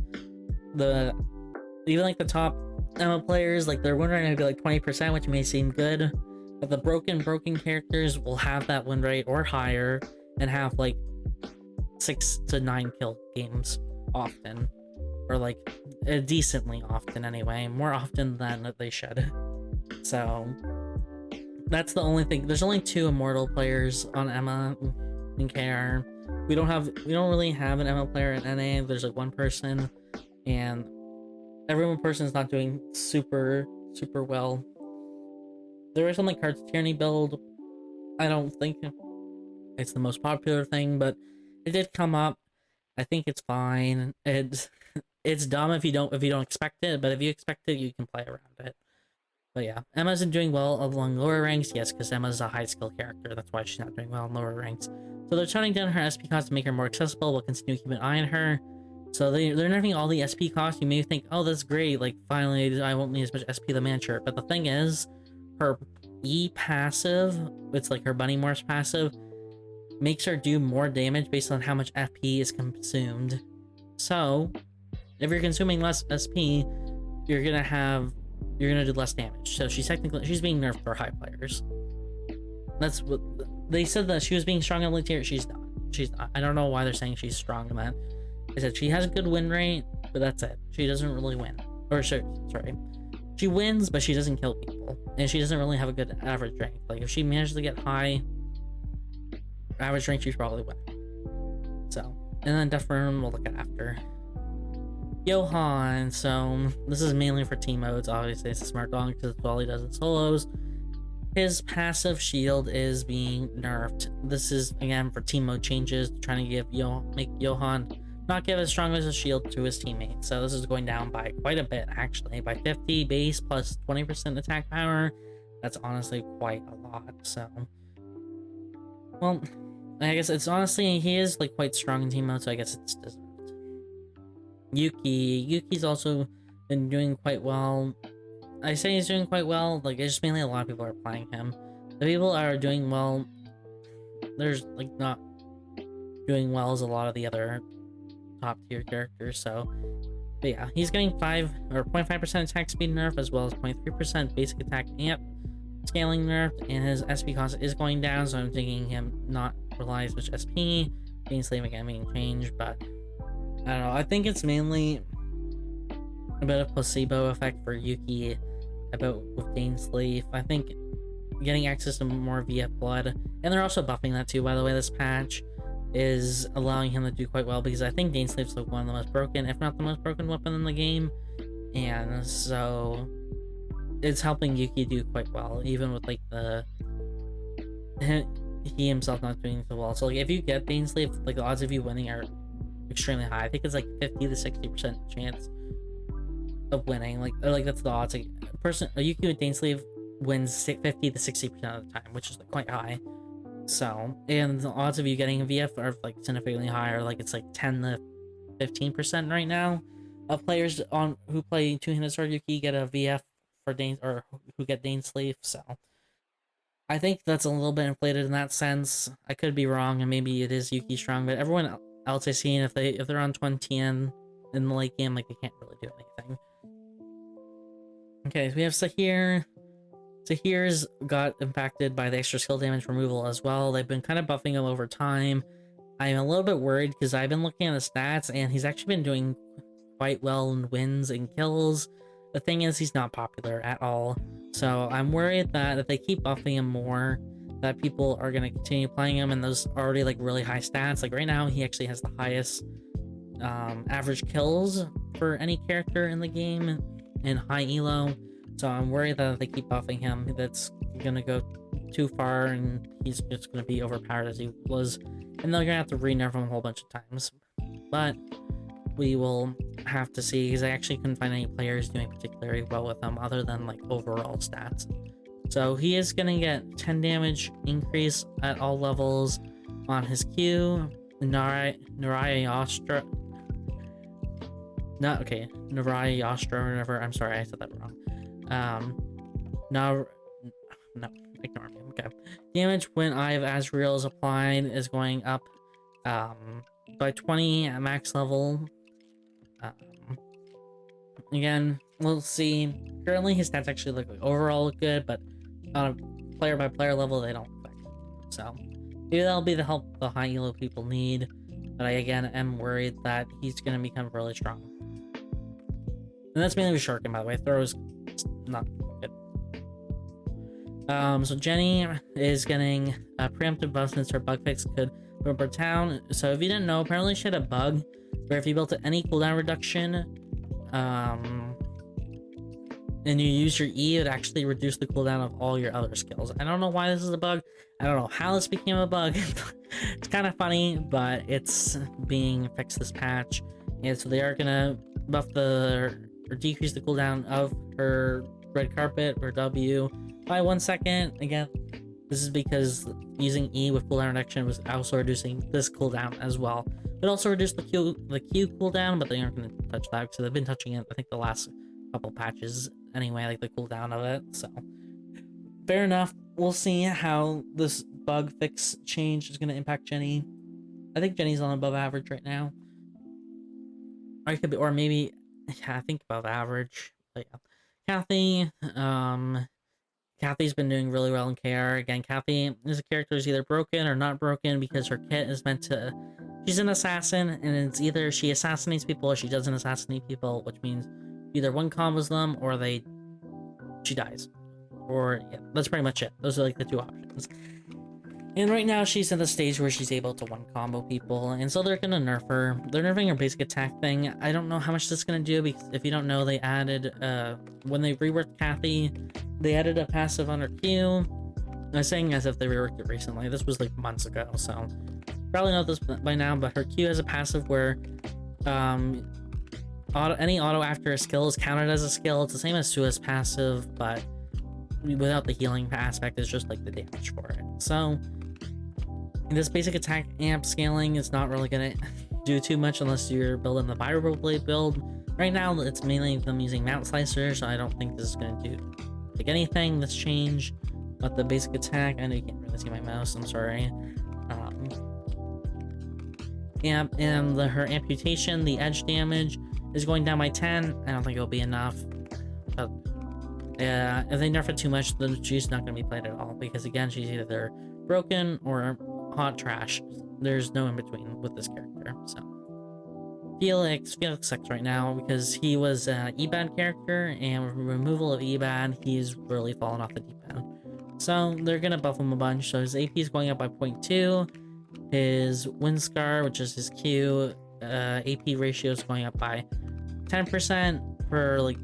Even like the top Emma players, like their win rate might be like 20%, which may seem good, but the broken characters will have that win rate or higher and have like 6 to 9 kill games often, or like decently often anyway, more often than they should. So that's the only thing. There's only 2 immortal players on Emma in KR. We don't really have an Emma player in NA. There's like 1 person, and every 1 person is not doing super well. There is some like Cards Tyranny build. I don't think it's the most popular thing, but it did come up. I think it's fine. It's dumb if you don't expect it, but if you expect it, you can play around it. But yeah, Emma isn't doing well along lower ranks. Yes, because Emma's a high skill character. That's why she's not doing well in lower ranks. So they're toning down her SP cost to make her more accessible. We'll continue to keep an eye on her. So they're nerfing all the SP costs. You may think, oh, that's great. Like, finally, I won't need as much SP the man shirt. But the thing is, her E passive, it's like her Bunny Morse passive, makes her do more damage based on how much FP is consumed. So, if you're consuming less SP, you're gonna do less damage. So she's being nerfed for high players. That's what they said, that she was being strong in elite tier. She's not. I don't know why they're saying she's strong in that. They said she has a good win rate, but that's it. She doesn't really win. Or sorry. She wins, but she doesn't kill people. And she doesn't really have a good average rank. Like, if she manages to get high average rank, she's probably winning. So, and then Death Room we'll look at after. Johan, so this is mainly for team modes. Obviously, it's a smart dog because it's all he does in solos. His passive shield is being nerfed. This is, again, for team mode changes, trying to make Johan not give as strong as a shield to his teammates. So this is going down by quite a bit, actually, by 50 base plus 20% attack power. That's honestly quite a lot. So, well, I guess it's honestly, he is like quite strong in team mode, so I guess it's deserved. Yuki's also been doing quite well. I say he's doing quite well, like, it's just mainly a lot of people are playing him. The people that are doing well, there's like not doing well as a lot of the other top tier characters. So, but yeah, he's getting 0.5% attack speed nerf, as well as 0.3% basic attack amp scaling nerf, and his SP cost is going down, so I'm thinking him not rely as much SP. Dane Sleep again being changed, but I don't know. I think it's mainly a bit of placebo effect for Yuki with Dane Sleep. I think getting access to more VF blood, and they're also buffing that too, by the way, this patch is allowing him to do quite well, because I think Dane Sleep's like one of the most broken, if not the most broken weapon in the game, and so it's helping Yuki do quite well, even with like he himself not doing so well. So like, if you get Dane Sleep, like the odds of you winning are extremely high. I think it's like 50 to 60% chance of winning. Like that's the odds. Like a Yuki with Dane Sleep wins 50 to 60% of the time, which is like quite high. So, and the odds of you getting a VF are like significantly higher. Like it's like 10 to 15% right now. players on who play two-handed sword Yuki get a VF for Dane, or who get Dane Sleeve. So I think that's a little bit inflated in that sense. I could be wrong, and maybe it is Yuki strong, but everyone else I've seen, if they're on 20 and in the late game, like they can't really do anything. Okay, so we have Sahir. Sahir's got impacted by the extra skill damage removal as well. They've been kind of buffing him over time. I'm a little bit worried because I've been looking at the stats and he's actually been doing quite well in wins and kills. The thing is, he's not popular at all. So I'm worried that if they keep buffing him more, that people are going to continue playing him, and those already like really high stats. Like right now, he actually has the highest average kills for any character in the game in high elo. So I'm worried that if they keep buffing him, that's gonna go too far and he's just gonna be overpowered as he was, and they're gonna have to re-nerf him a whole bunch of times. But we will have to see, because I actually couldn't find any players doing particularly well with him other than like overall stats. So he is gonna get 10 damage increase at all levels on his Q. Narayastra. Not okay, Narayastra or whatever. I'm sorry, I said that wrong. No, ignore me. Okay. Damage when Eye of Azrael is applied is going up by 20 at max level. Again, we'll see. Currently, his stats actually look like overall good, but on a player by player level, they don't affect. So maybe that'll be the help the high elo people need. But I again am worried that he's gonna become really strong. And that's mainly with Shuriken, by the way. Throw is not good. So Jenny is getting a preemptive buff since her bug fix could bump her town. So if you didn't know, apparently she had a bug where if you built any cooldown reduction, and you use your E, it would actually reduce the cooldown of all your other skills. I don't know why this is a bug. I don't know how this became a bug. It's kind of funny, but it's being fixed this patch. And so they are gonna buff or decrease the cooldown of her red carpet or W by 1 second. Again, this is because using E with cooldown reduction was also reducing this cooldown as well. It also reduced the Q cooldown, but they aren't going to touch that because they've been touching it, I think, the last couple patches anyway, like the cooldown of it. So fair enough. We'll see how this bug fix change is going to impact Jenny. I think Jenny's on above average right now. Or it could be, or maybe, yeah, I think above average. But yeah. Kathy, Kathy's been doing really well in KR. Again, Kathy is a character who's either broken or not broken because her kit is meant to... She's an assassin, and it's either she assassinates people or she doesn't assassinate people, which means either one combos them or she dies. Or, yeah, that's pretty much it. Those are like the two options. And right now she's at the stage where she's able to one combo people, and so they're gonna nerf her. They're nerfing her basic attack thing. I don't know how much this is gonna do, because if you don't know, they added, when they reworked Kathy, they added a passive on her Q. I'm saying as if they reworked it recently. This was like months ago, so probably know this by now, but her Q has a passive where any auto after a skill is counted as a skill. It's the same as Sua's passive, but without the healing aspect, it's just like the damage for it. So this basic attack amp scaling is not really gonna do too much unless you're building the Viral Blade build. Right now, it's mainly them using Mount Slicer, so I don't think this is gonna do like anything, this change. But the basic attack, I know you can't really see my mouse, I'm sorry. And her amputation, the edge damage, is going down by 10. I don't think it'll be enough. But if they nerf it too much, then she's not going to be played at all, because again, she's either broken or hot trash. There's no in between with this character. So Felix sucks right now because he was an EBAD character, and with removal of EBAD, he's really fallen off the deep end. So they're gonna buff him a bunch. So his AP is going up by 0.2. His Windscar, which is his Q, AP ratio is going up by 10% for like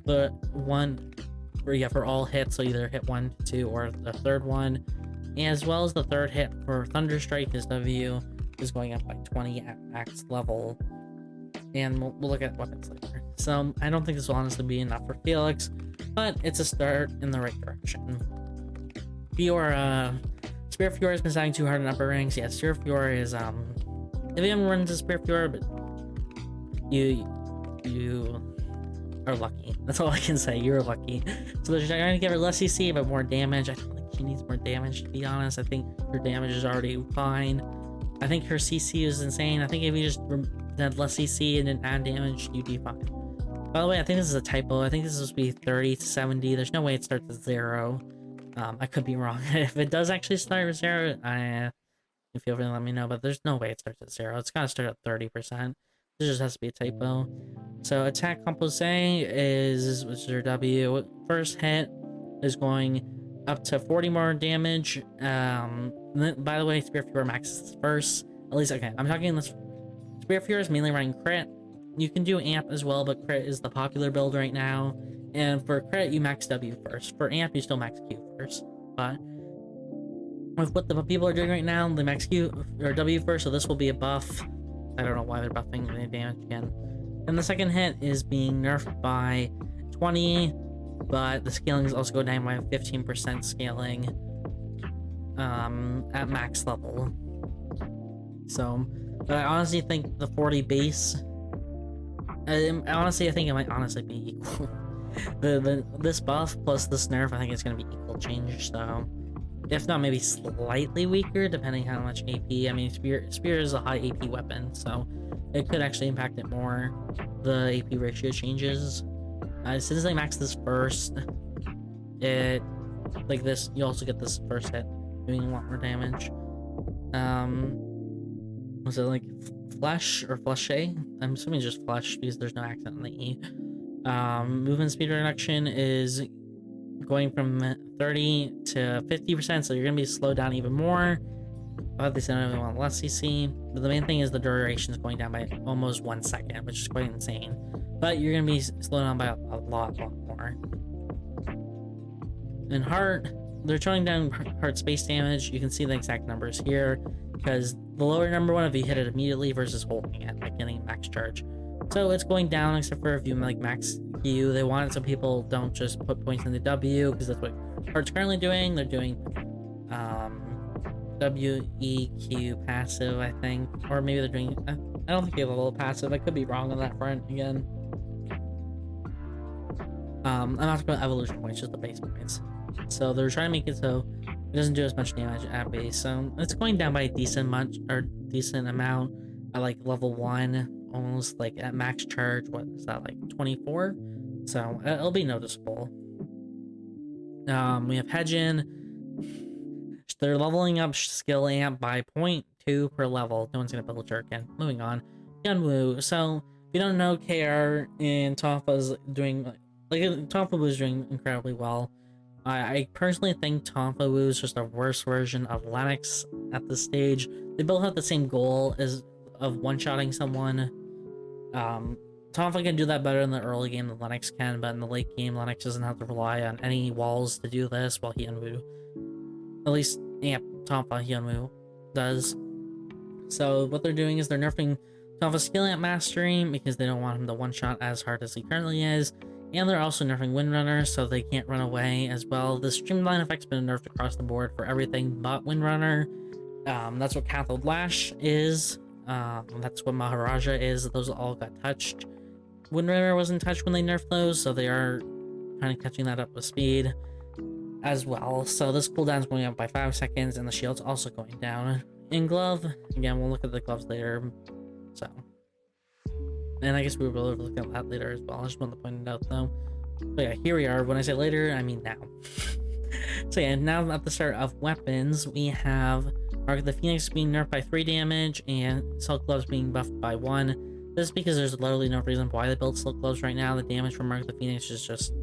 the one, for all hits. So either hit 1, 2, or the third one, as well as the third hit for Thunderstrike. His W is going up by 20 at max level. And we'll look at weapons later. So I don't think this will honestly be enough for Felix, but it's a start in the right direction. Fiora, Spirit Fiora has been sagging too hard in upper ranks. Yeah, Spirit Fiora is if you haven't run into Spirit Fiora, but you are lucky. That's all I can say. You're lucky. So they're trying to give her less CC but more damage. I don't think she needs more damage, to be honest. I think her damage is already fine. I think her CC is insane. I think if you just had less CC and didn't add damage, you'd be fine. By the way, I think this is a typo. I think this is supposed to be 30 to 70. There's no way it starts at 0. I could be wrong. If it does actually start with 0, you feel free to let me know, but there's no way it starts at 0. It's gotta start at 30%. This just has to be a typo. So attack compose is, which is your W. First hit is going up to 40 more damage. By the way, Spear Fury maxes first. At least, okay, I'm talking this. Spear Fury is mainly running crit. You can do amp as well, but crit is the popular build right now. And for crit, you max W first. For amp, you still max Q first. But with what the people are doing right now, they max Q or W first, so this will be a buff. I don't know why they're buffing the damage again. And the second hit is being nerfed by 20, but the scaling is also going down by 15% scaling at max level. So, but I honestly think the 40 base, honestly, I think it might honestly be equal. This buff plus this nerf, I think it's going to be equal change, so if not maybe slightly weaker depending how much AP. I mean, spear is a high AP weapon, so it could actually impact it more. The AP ratio changes since they max this first, it like this, you also get this first hit doing a lot more damage. Was it like flesh or fleshe? I'm assuming just flesh because there's no accent on the E. Movement speed reduction is going from 30 to 50%, so you're gonna be slowed down even more. But they said I want less CC. But the main thing is the duration is going down by almost 1 second, which is quite insane. But you're gonna be slowed down by a lot more. In heart, they're showing down heart space damage. You can see the exact numbers here, because the lower number one, if you hit it immediately versus holding it, like getting max charge. So it's going down, except for if you like max Q. They want it so people don't just put points in the W, because that's what Heart's currently doing. They're doing WEQ passive, I think, or maybe they're doing. I don't think they have a little passive. I could be wrong on that front again. I'm not talking about evolution points, just the base points. So they're trying to make it so it doesn't do as much damage at base. So it's going down by a decent amount at like level 1. Almost like at max charge. What is that, like 24? So it'll be noticeable. We have Hedgen. They're leveling up skill amp by 0.2 per level. No one's gonna build a jerkin. Moving on. Yunwu. So if you don't know, KR and Tonfa's doing like Tonfa was doing incredibly well. I personally think Tonfa Wu is just a worse version of Lennox at this stage. They both have the same goal as of one-shotting someone. Tonfa can do that better in the early game than Lennox can, but in the late game, Lennox doesn't have to rely on any walls to do this, while Hyunwoo, at least Tonfa Hyunwoo does. So what they're doing is they're nerfing Tonfa's skill amp mastery because they don't want him to one-shot as hard as he currently is, and they're also nerfing Windrunner so they can't run away as well. The streamline effect's been nerfed across the board for everything but Windrunner. That's what Cathode Lash is. That's what Maharaja is. Those all got touched. Windrunner wasn't touched when they nerfed those, so they are kind of catching that up with speed as well. So this cooldown is going up by 5 seconds, and the shield's also going down. In glove, again, we'll look at the gloves later. So, and I guess we will look at that later as well. I just wanted to point it out though. But yeah, here we are. When I say later, I mean now. So yeah, now at the start of weapons, we have Mark of the Phoenix being nerfed by 3 damage and Silk Gloves being buffed by 1. This is because there's literally no reason why they build Silk Gloves right now. The damage from Mark of the Phoenix is just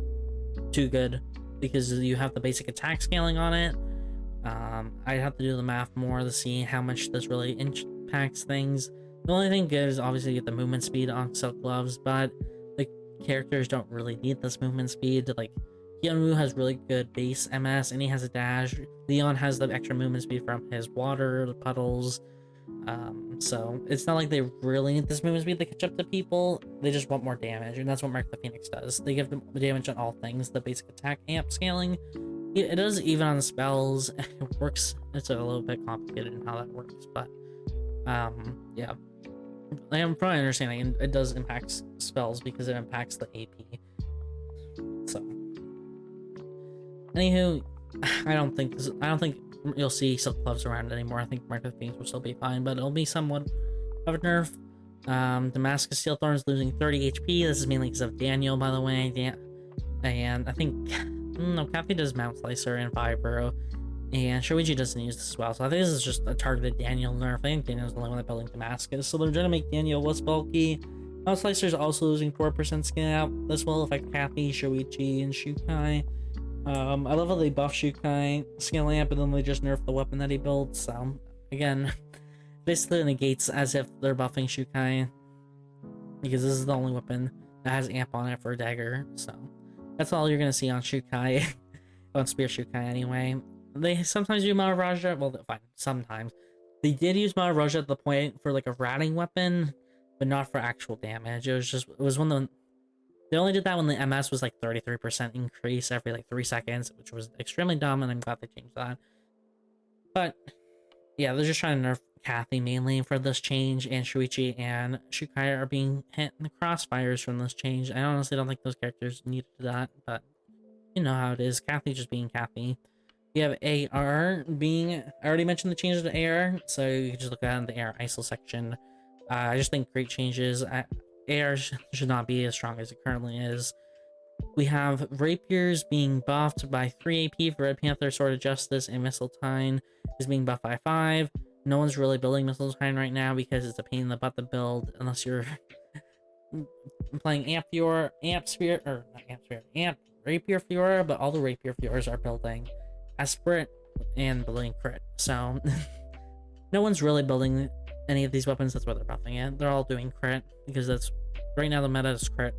too good because you have the basic attack scaling on it. I'd have to do the math more to see how much this really impacts things. The only thing good is obviously get the movement speed on Silk Gloves, but the characters don't really need this movement speed. Like, Hyunwoo has really good base MS, and he has a dash. Leon has the extra movement speed from his water, the puddles. So it's not like they really need this movement speed to catch up to people. They just want more damage, and that's what Mark the Phoenix does. They give them damage on all things. The basic attack amp scaling, it does even on spells. It works. It's a little bit complicated in how that works, but yeah. Like, I'm probably understanding it does impact spells because it impacts the AP. So, anywho, I don't think you'll see Silk Gloves around anymore. I think Mark of Fiends will still be fine, but it'll be somewhat of a nerf. Damascus Steel Thorns losing 30 HP. This is mainly because of Daniel, by the way. And I think no, Kathy does Mount Slicer and Vibro, and Shoichi doesn't use this as well. So I think this is just a targeted Daniel nerf. I think Daniel's the only one that building Damascus, so they're gonna make Daniel less bulky. Mount Slicer is also losing 4% skin out. This will affect Kathy, Shoichi, and Shukai. I love how they buff Shukai skill lamp, and then they just nerf the weapon that he builds. So again, basically negates as if they're buffing Shukai, because this is the only weapon that has amp on it for a dagger. So that's all you're gonna see on Shukai, on Spear Shukai anyway. They sometimes use Maharaja. Well, fine, sometimes. They did use Maharaja at the point for like a ratting weapon, but not for actual damage. It was when they only did that when the MS was like 33% increase every like 3 seconds, which was extremely dumb, and I'm glad they changed that. But yeah, they're just trying to nerf Kathy mainly for this change, and Shuichi and Shukai are being hit in the crossfires from this change. I honestly don't think those characters needed that, but you know how it is. Kathy just being Kathy. You have AR being... I already mentioned the changes to AR, so you can just look at it in the AR ISO section. I just think great changes. AR should not be as strong as it currently is. We have Rapiers being buffed by 3 AP for Red Panther, Sword of Justice, and Mistletoe is being buffed by 5. No one's really building Mistletoe right now because it's a pain in the butt to build unless you're playing Amp Fiora, Amp Spirit, or not Amp Spirit, Amp Rapier Fiora, but all the Rapier Fioras are building Esprit and building Crit. So no one's really building any of these weapons. That's why they're buffing it. They're all doing Crit because that's right now the meta is Crit.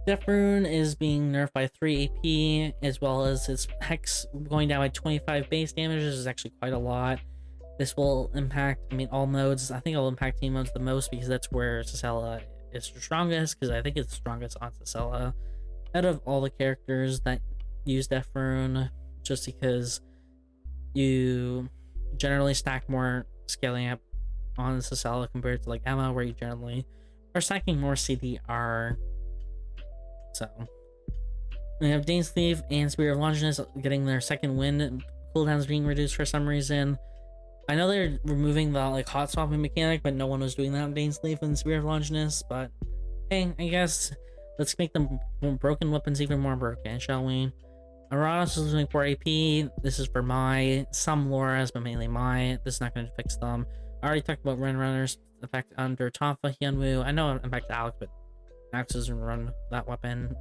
Death Rune is being nerfed by 3 AP, as well as its Hex going down by 25 base damage. This is actually quite a lot. This will impact, I mean, all modes. I think it'll impact team modes the most because that's where Sisela is the strongest, because I think it's strongest on Sisela out of all the characters that use Death Rune, just because you generally stack more scaling up on Sisela compared to like Emma, where you generally are stacking more CDR. So we have Dane's Thief and Spear of Longinus getting their second win. Cooldowns being reduced for some reason. I know they're removing the like hot swapping mechanic, but no one was doing that in Dane's Thief and Spear of Longinus. But hey, I guess let's make the broken weapons even more broken, shall we? Arados is losing 4 AP. This is for some Laura's, but mainly This is not going to fix them. I already talked about Run Runner's effect under Tafa Hyunwoo. I know it impacts Alex, but Alex doesn't run that weapon.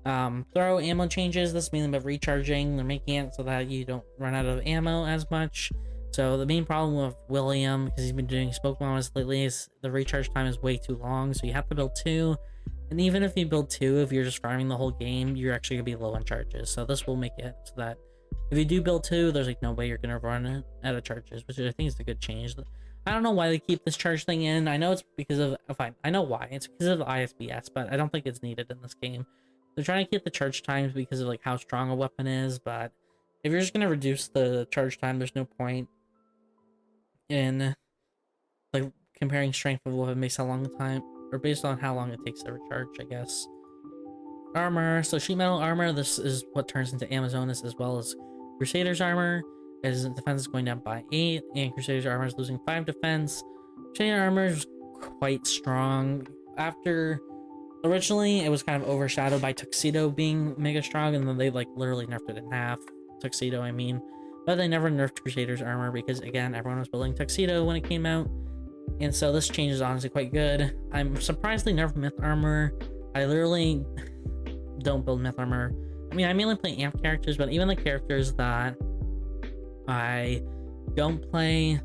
Throw ammo changes. This is mainly about recharging. They're making it so that you don't run out of ammo as much. So the main problem with William, because he's been doing smoke bombs lately, is the recharge time is way too long. So you have to build 2. And even if you build 2, if you're just farming the whole game, you're actually gonna be low on charges. So this will make it so that if you do build 2, there's like no way you're gonna run out of charges, which I think is a good change. I don't know why they keep this charge thing in. I know it's because of... Fine, I know why. It's because of the ISBS, but I don't think it's needed in this game. They're trying to keep the charge times because of like how strong a weapon is, but if you're just going to reduce the charge time, there's no point in like comparing strength of a weapon based on how long the time, or based on how long it takes to recharge, I guess. Armor. So sheet metal armor, this is what turns into Amazonas as well as Crusader's armor. As defense is going down by 8, and Crusader's armor is losing 5 defense. Crusader armor is quite strong. Originally, it was kind of overshadowed by Tuxedo being mega strong, and then they like literally nerfed it in half. Tuxedo, I mean. But they never nerfed Crusader's armor because, again, everyone was building Tuxedo when it came out. And so this change is honestly quite good. I'm surprised they nerfed Myth armor. I literally don't build Myth armor. I mean, I mainly play amp characters, but even the characters that I don't play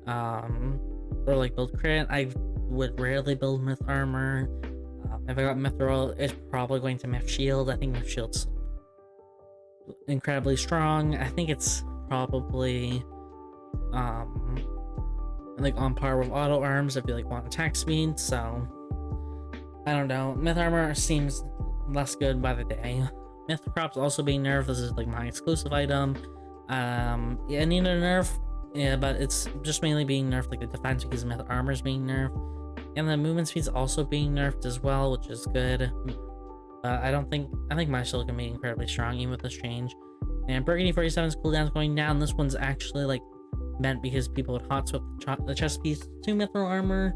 or like build crit, I would rarely build Myth armor. If I got Myth roll, it's probably going to Myth shield. I think Myth shield's incredibly strong. I think it's probably like on par with auto arms if you like want attack speed. So I don't know, Myth armor seems less good by the day. Myth crop's also being nerfed. This is like my exclusive item. Yeah, I need a nerf Yeah, but it's just mainly being nerfed, like the defense because the armor is being nerfed, and the movement speed's also being nerfed as well, which is good. I think my still gonna be incredibly strong even with this change. And Burgundy 47's cooldown's going down. This one's actually like meant because people would hot swap the chest piece to mithril armor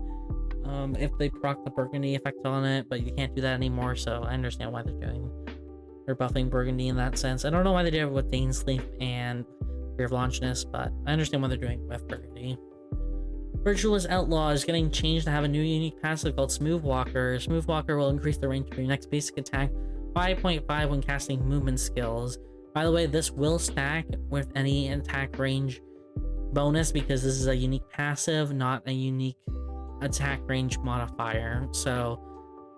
if they proc the Burgundy effect on it, but you can't do that anymore, so I understand why they're buffing Burgundy in that sense. I don't know why they did it with Dane's Sleep and Fear of Launchness, but I understand what they're doing with Burgundy. Virtuous Outlaw is getting changed to have a new unique passive called Smooth Walker. Smooth Walker will increase the range of your next basic attack 5.5 when casting movement skills. By the way, this will stack with any attack range bonus because this is a unique passive, not a unique attack range modifier. So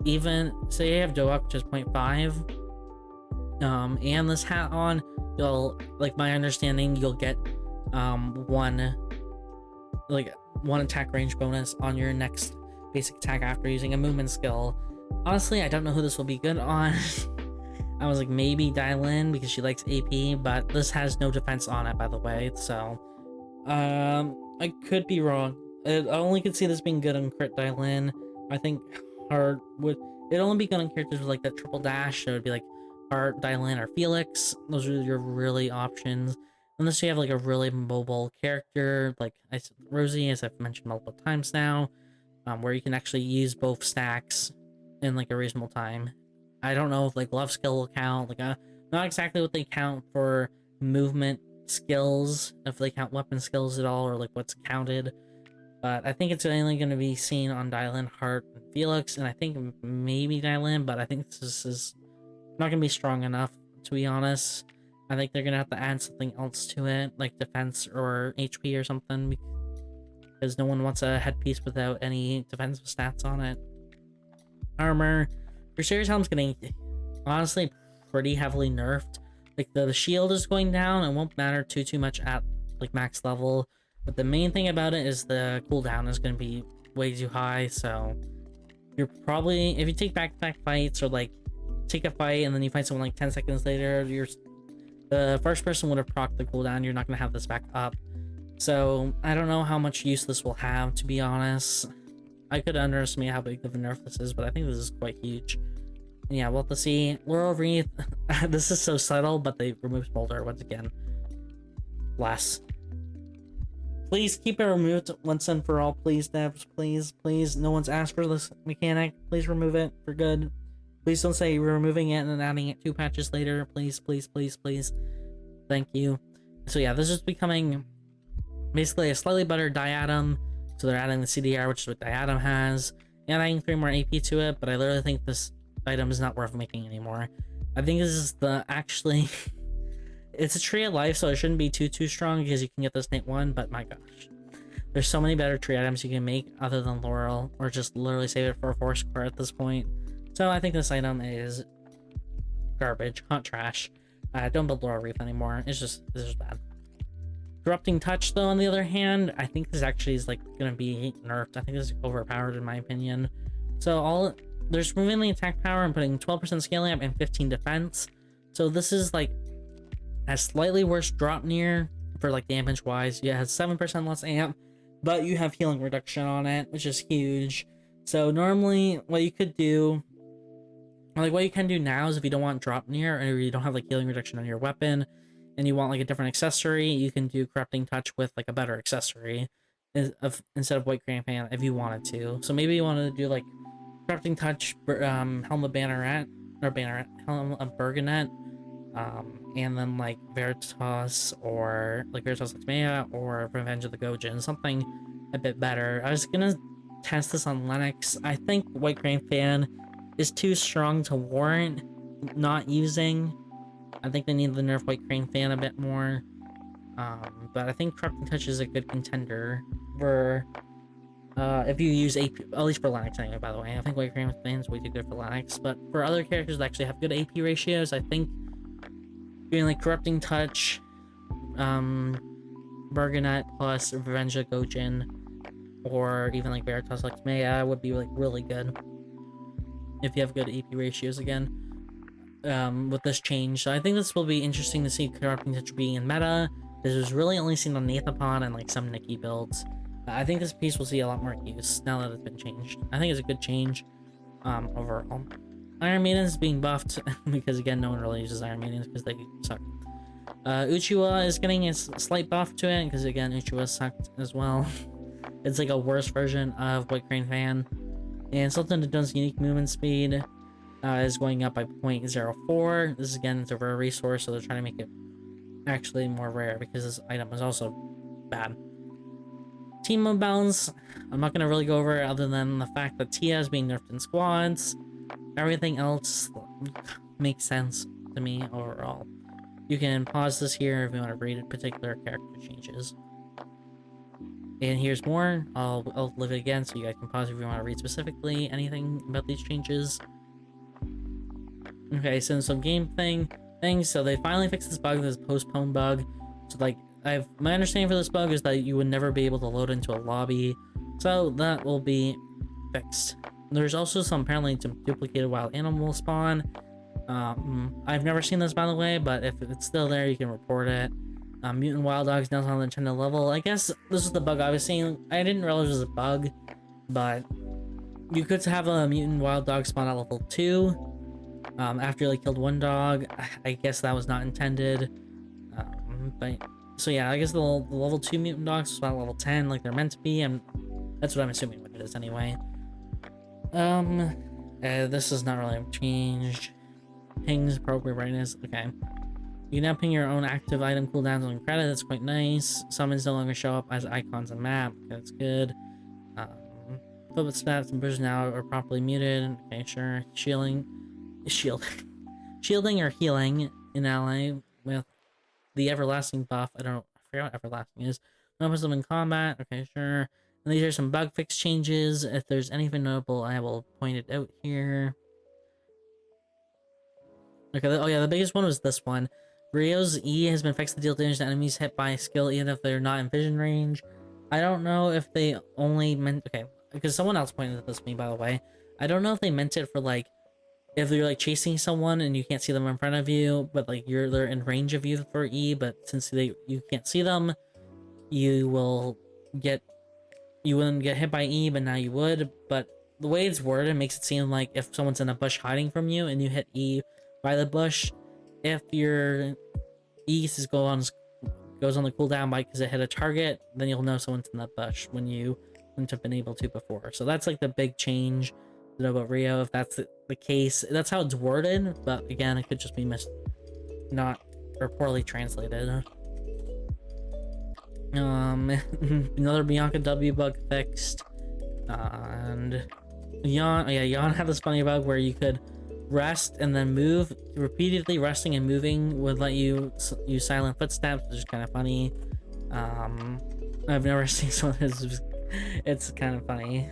even say you have Doak, which is 0.5, and this hat on, you'll, like my understanding, you'll get one attack range bonus on your next basic attack after using a movement skill. Honestly, I don't know who this will be good on. I was like, maybe Dylan because she likes AP, but this has no defense on it, by the way, so I could be wrong. I only could see this being good on crit Dylan. I think Heart would, it'd only be good on characters with like that triple dash, so it'd be like Heart, Dylan, or Felix. Those are your really options. Unless you have like a really mobile character, like Rosie, as I've mentioned multiple times now, where you can actually use both stacks in like a reasonable time. I don't know if like love skill will count, like not exactly what they count for movement skills, if they count weapon skills at all, or like what's counted. But I think it's only going to be seen on Dylan, Heart, and Felix, and I think maybe Dylan, but I think this is not going to be strong enough, to be honest. I think they're going to have to add something else to it, like defense or HP or something, because no one wants a headpiece without any defensive stats on it. Armor. Crusader's Helm's getting, honestly, pretty heavily nerfed. Like, the shield is going down. It won't matter too much at, like, max level. But the main thing about it is the cooldown is going to be way too high, so you're probably, if you take back-to-back fights, or, like, take a fight and then you fight someone, like, 10 seconds later, the first person would have procced the cooldown. You're not going to have this back up. So, I don't know how much use this will have, to be honest. I could underestimate how big of a nerf this is, but I think this is quite huge. And yeah, we'll have to see. Laurel Wreath, this is so subtle, but they removed Boulder once again. Bless. Please keep it removed once and for all, please, devs. Please, please. No one's asked for this mechanic. Please remove it for good. Please don't say we're removing it and then adding it 2 patches later. Please, please, please, please. Thank you. So yeah, this is becoming basically a slightly better diadem. So they're adding the CDR, which is what diadem has, and adding 3 more AP to it, but I literally think this item is not worth making anymore. I think this is actually it's a tree of life, so it shouldn't be too strong because you can get this Nate 1, but my gosh. There's so many better tree items you can make other than Laurel, or just literally save it for a 4-square at this point. So I think this item is garbage, hot trash. Don't build Laurel Wreath anymore. It's just bad. Corrupting Touch, though, on the other hand, I think this actually is like gonna be nerfed. I think this is overpowered in my opinion. So there's removing the attack power and putting 12% scaling up and 15 defense. So this is like a slightly worse drop near for like damage wise. Yeah, it has 7% less amp, but you have healing reduction on it, which is huge. So normally what you could do, like what you can do now, is if you don't want drop near or you don't have like healing reduction on your weapon and you want like a different accessory, you can do Corrupting Touch with like a better accessory instead of White Grand Fan if you wanted to. So maybe you wanted to do like Corrupting Touch, Helm of Banneret, or Banneret, Helm of Burgonet, and then like Veritas, or like Veritas Lexmea, or Revenge of the Gojin, something a bit better. I was gonna test this on Lennox. I think White Grand Fan is too strong to warrant not using. I think they need the nerf White Crane Fan a bit more. But I think Corrupting Touch is a good contender for if you use AP, at least for Lennox anyway, by the way. I think White Crane Fan is way too good for Lennox, but for other characters that actually have good AP ratios, I think doing like Corrupting Touch, Burgonet plus Revenge of Gojin, or even like Veritas Lexmea would be like really good if you have good AP ratios again. With this change. So I think this will be interesting to see Corrupting Touch being in meta. This was really only seen on Nathapon and like some Nikki builds. I think this piece will see a lot more use now that it's been changed. I think it's a good change overall. Iron Maiden is being buffed because again, no one really uses Iron Maidens because they suck. Uchiwa is getting a slight buff to it because again, Uchiwa sucked as well. It's like a worse version of White Crane Fan. And something that does unique movement speed is going up by 0.04. This is again, it's a rare resource, so they're trying to make it actually more rare because this item is also bad. Team mode balance, I'm not going to really go over it other than the fact that Tia is being nerfed in squads. Everything else makes sense to me overall. You can pause this here if you want to read particular character changes. And here's more. I'll leave it again so you guys can pause if you want to read specifically anything about these changes. Okay, so some game things. So they finally fixed this bug, this postpone bug. So like, my understanding for this bug is that you would never be able to load into a lobby. So that will be fixed. There's also apparently some duplicated wild animal spawn. I've never seen this, by the way, but if it's still there, you can report it. Mutant wild dogs now on the Nintendo level. I guess this is the bug I was seeing. I didn't realize it was a bug, but you could have a mutant wild dog spawn at level 2 after you like killed one dog. I guess that was not intended. But so yeah, I guess the level 2 mutant dogs spawn at level 10 like they're meant to be, and that's what I'm assuming what it is anyway. This is not really changed. Pings, appropriate brightness. Okay. You can now ping your own active item cooldowns on credit. That's quite nice. Summons no longer show up as icons on map. Okay, that's good. Footsteps and bridges now are properly muted. Okay, sure. Shielding or healing in ally with the everlasting buff. I forget what everlasting is. Numbers them in combat. Okay, sure. And these are some bug fix changes. If there's anything notable, I will point it out here. Okay, oh yeah, the biggest one was this one. Rio's E has been fixed to deal damage to enemies hit by a skill even if they're not in vision range. I don't know if they only meant... Okay, because someone else pointed this to me, by the way. I don't know if they meant it for, like, if you're, like, chasing someone and you can't see them in front of you, but, like, they're in range of you for E, but since you can't see them, you wouldn't get hit by E, but now you would. But the way it's worded makes it seem like if someone's in a bush hiding from you and you hit E by the bush, if your E goes on the cooldown by because it hit a target, then you'll know someone's in that bush when you wouldn't have been able to before. So that's like the big change about Rio. If that's the case, that's how it's worded. But again, it could just be not or poorly translated. Another Bianca W bug fixed, and Yawn had this funny bug where you could rest and then move. Repeatedly resting and moving would let you use silent footsteps, which is kind of funny. I've never seen someone it's kind of funny.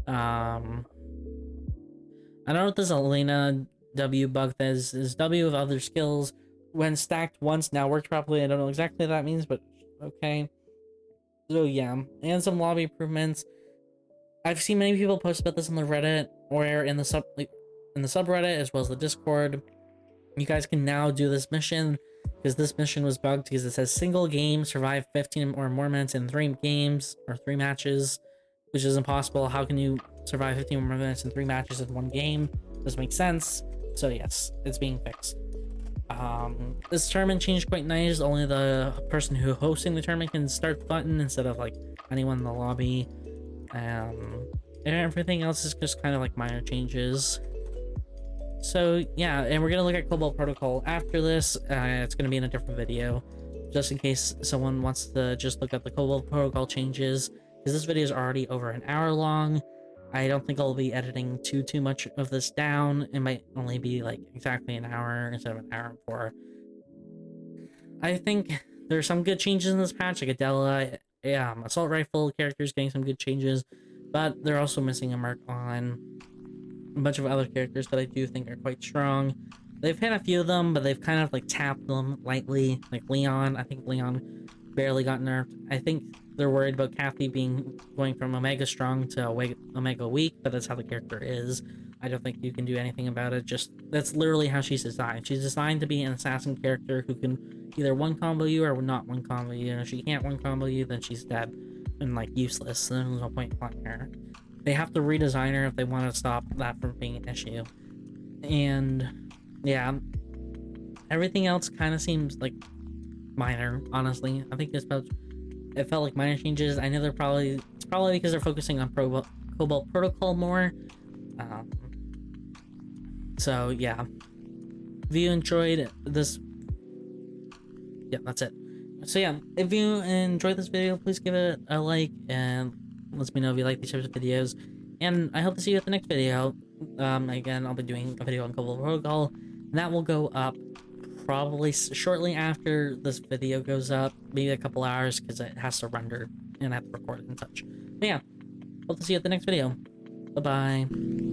I don't know what this Elena W bug is. W with other skills when stacked once now works properly. I don't know exactly what that means, but okay. So yeah, and some lobby improvements. I've seen many people post about this on the Reddit or in the subreddit as well as the Discord. You guys can now do this mission because this mission was bugged because it says single game, survive 15 or more minutes in 3 games or 3 matches, which is impossible. How can you survive 15 or more minutes in 3 matches in 1 game? Doesn't make sense. So yes, it's being fixed. This tournament changed quite nice. Only the person who hosting the tournament can start the button instead of like anyone in the lobby. And everything else is just kind of like minor changes. So yeah, and we're gonna look at Cobalt Protocol after this. It's gonna be in a different video, just in case someone wants to just look at the Cobalt Protocol changes, because this video is already over an hour long. I don't think I'll be editing too much of this down. It might only be like exactly an hour instead of an hour and 4. I think there's some good changes in this patch, like Adela, Assault Rifle characters getting some good changes, but they're also missing a mark on a bunch of other characters that I do think are quite strong. They've hit a few of them, but they've kind of like tapped them lightly, like Leon. I think Leon barely got nerfed. I think they're worried about Kathy going from Omega strong to Omega weak, but that's how the character is. I don't think you can do anything about it. Just that's literally how she's designed. She's designed to be an assassin character who can either one combo you or not one combo you. And if she can't one combo you, then she's dead and like useless. So there's no point playing her. They have to redesign her if they want to stop that from being an issue. And yeah, everything else kind of seems like minor, honestly. I think it felt like minor changes. I know it's probably because they're focusing on Cobalt Protocol more. Um, so yeah, if you enjoyed this, yeah, that's it. So yeah, if you enjoyed this video, please give it a like and let me know if you like these types of videos. And I hope to see you at the next video. Again, I'll be doing a video on Cobalt Protocol, and that will go up probably shortly after this video goes up, maybe a couple hours because it has to render and I have to record it and such. But yeah, hope to see you at the next video. Bye bye.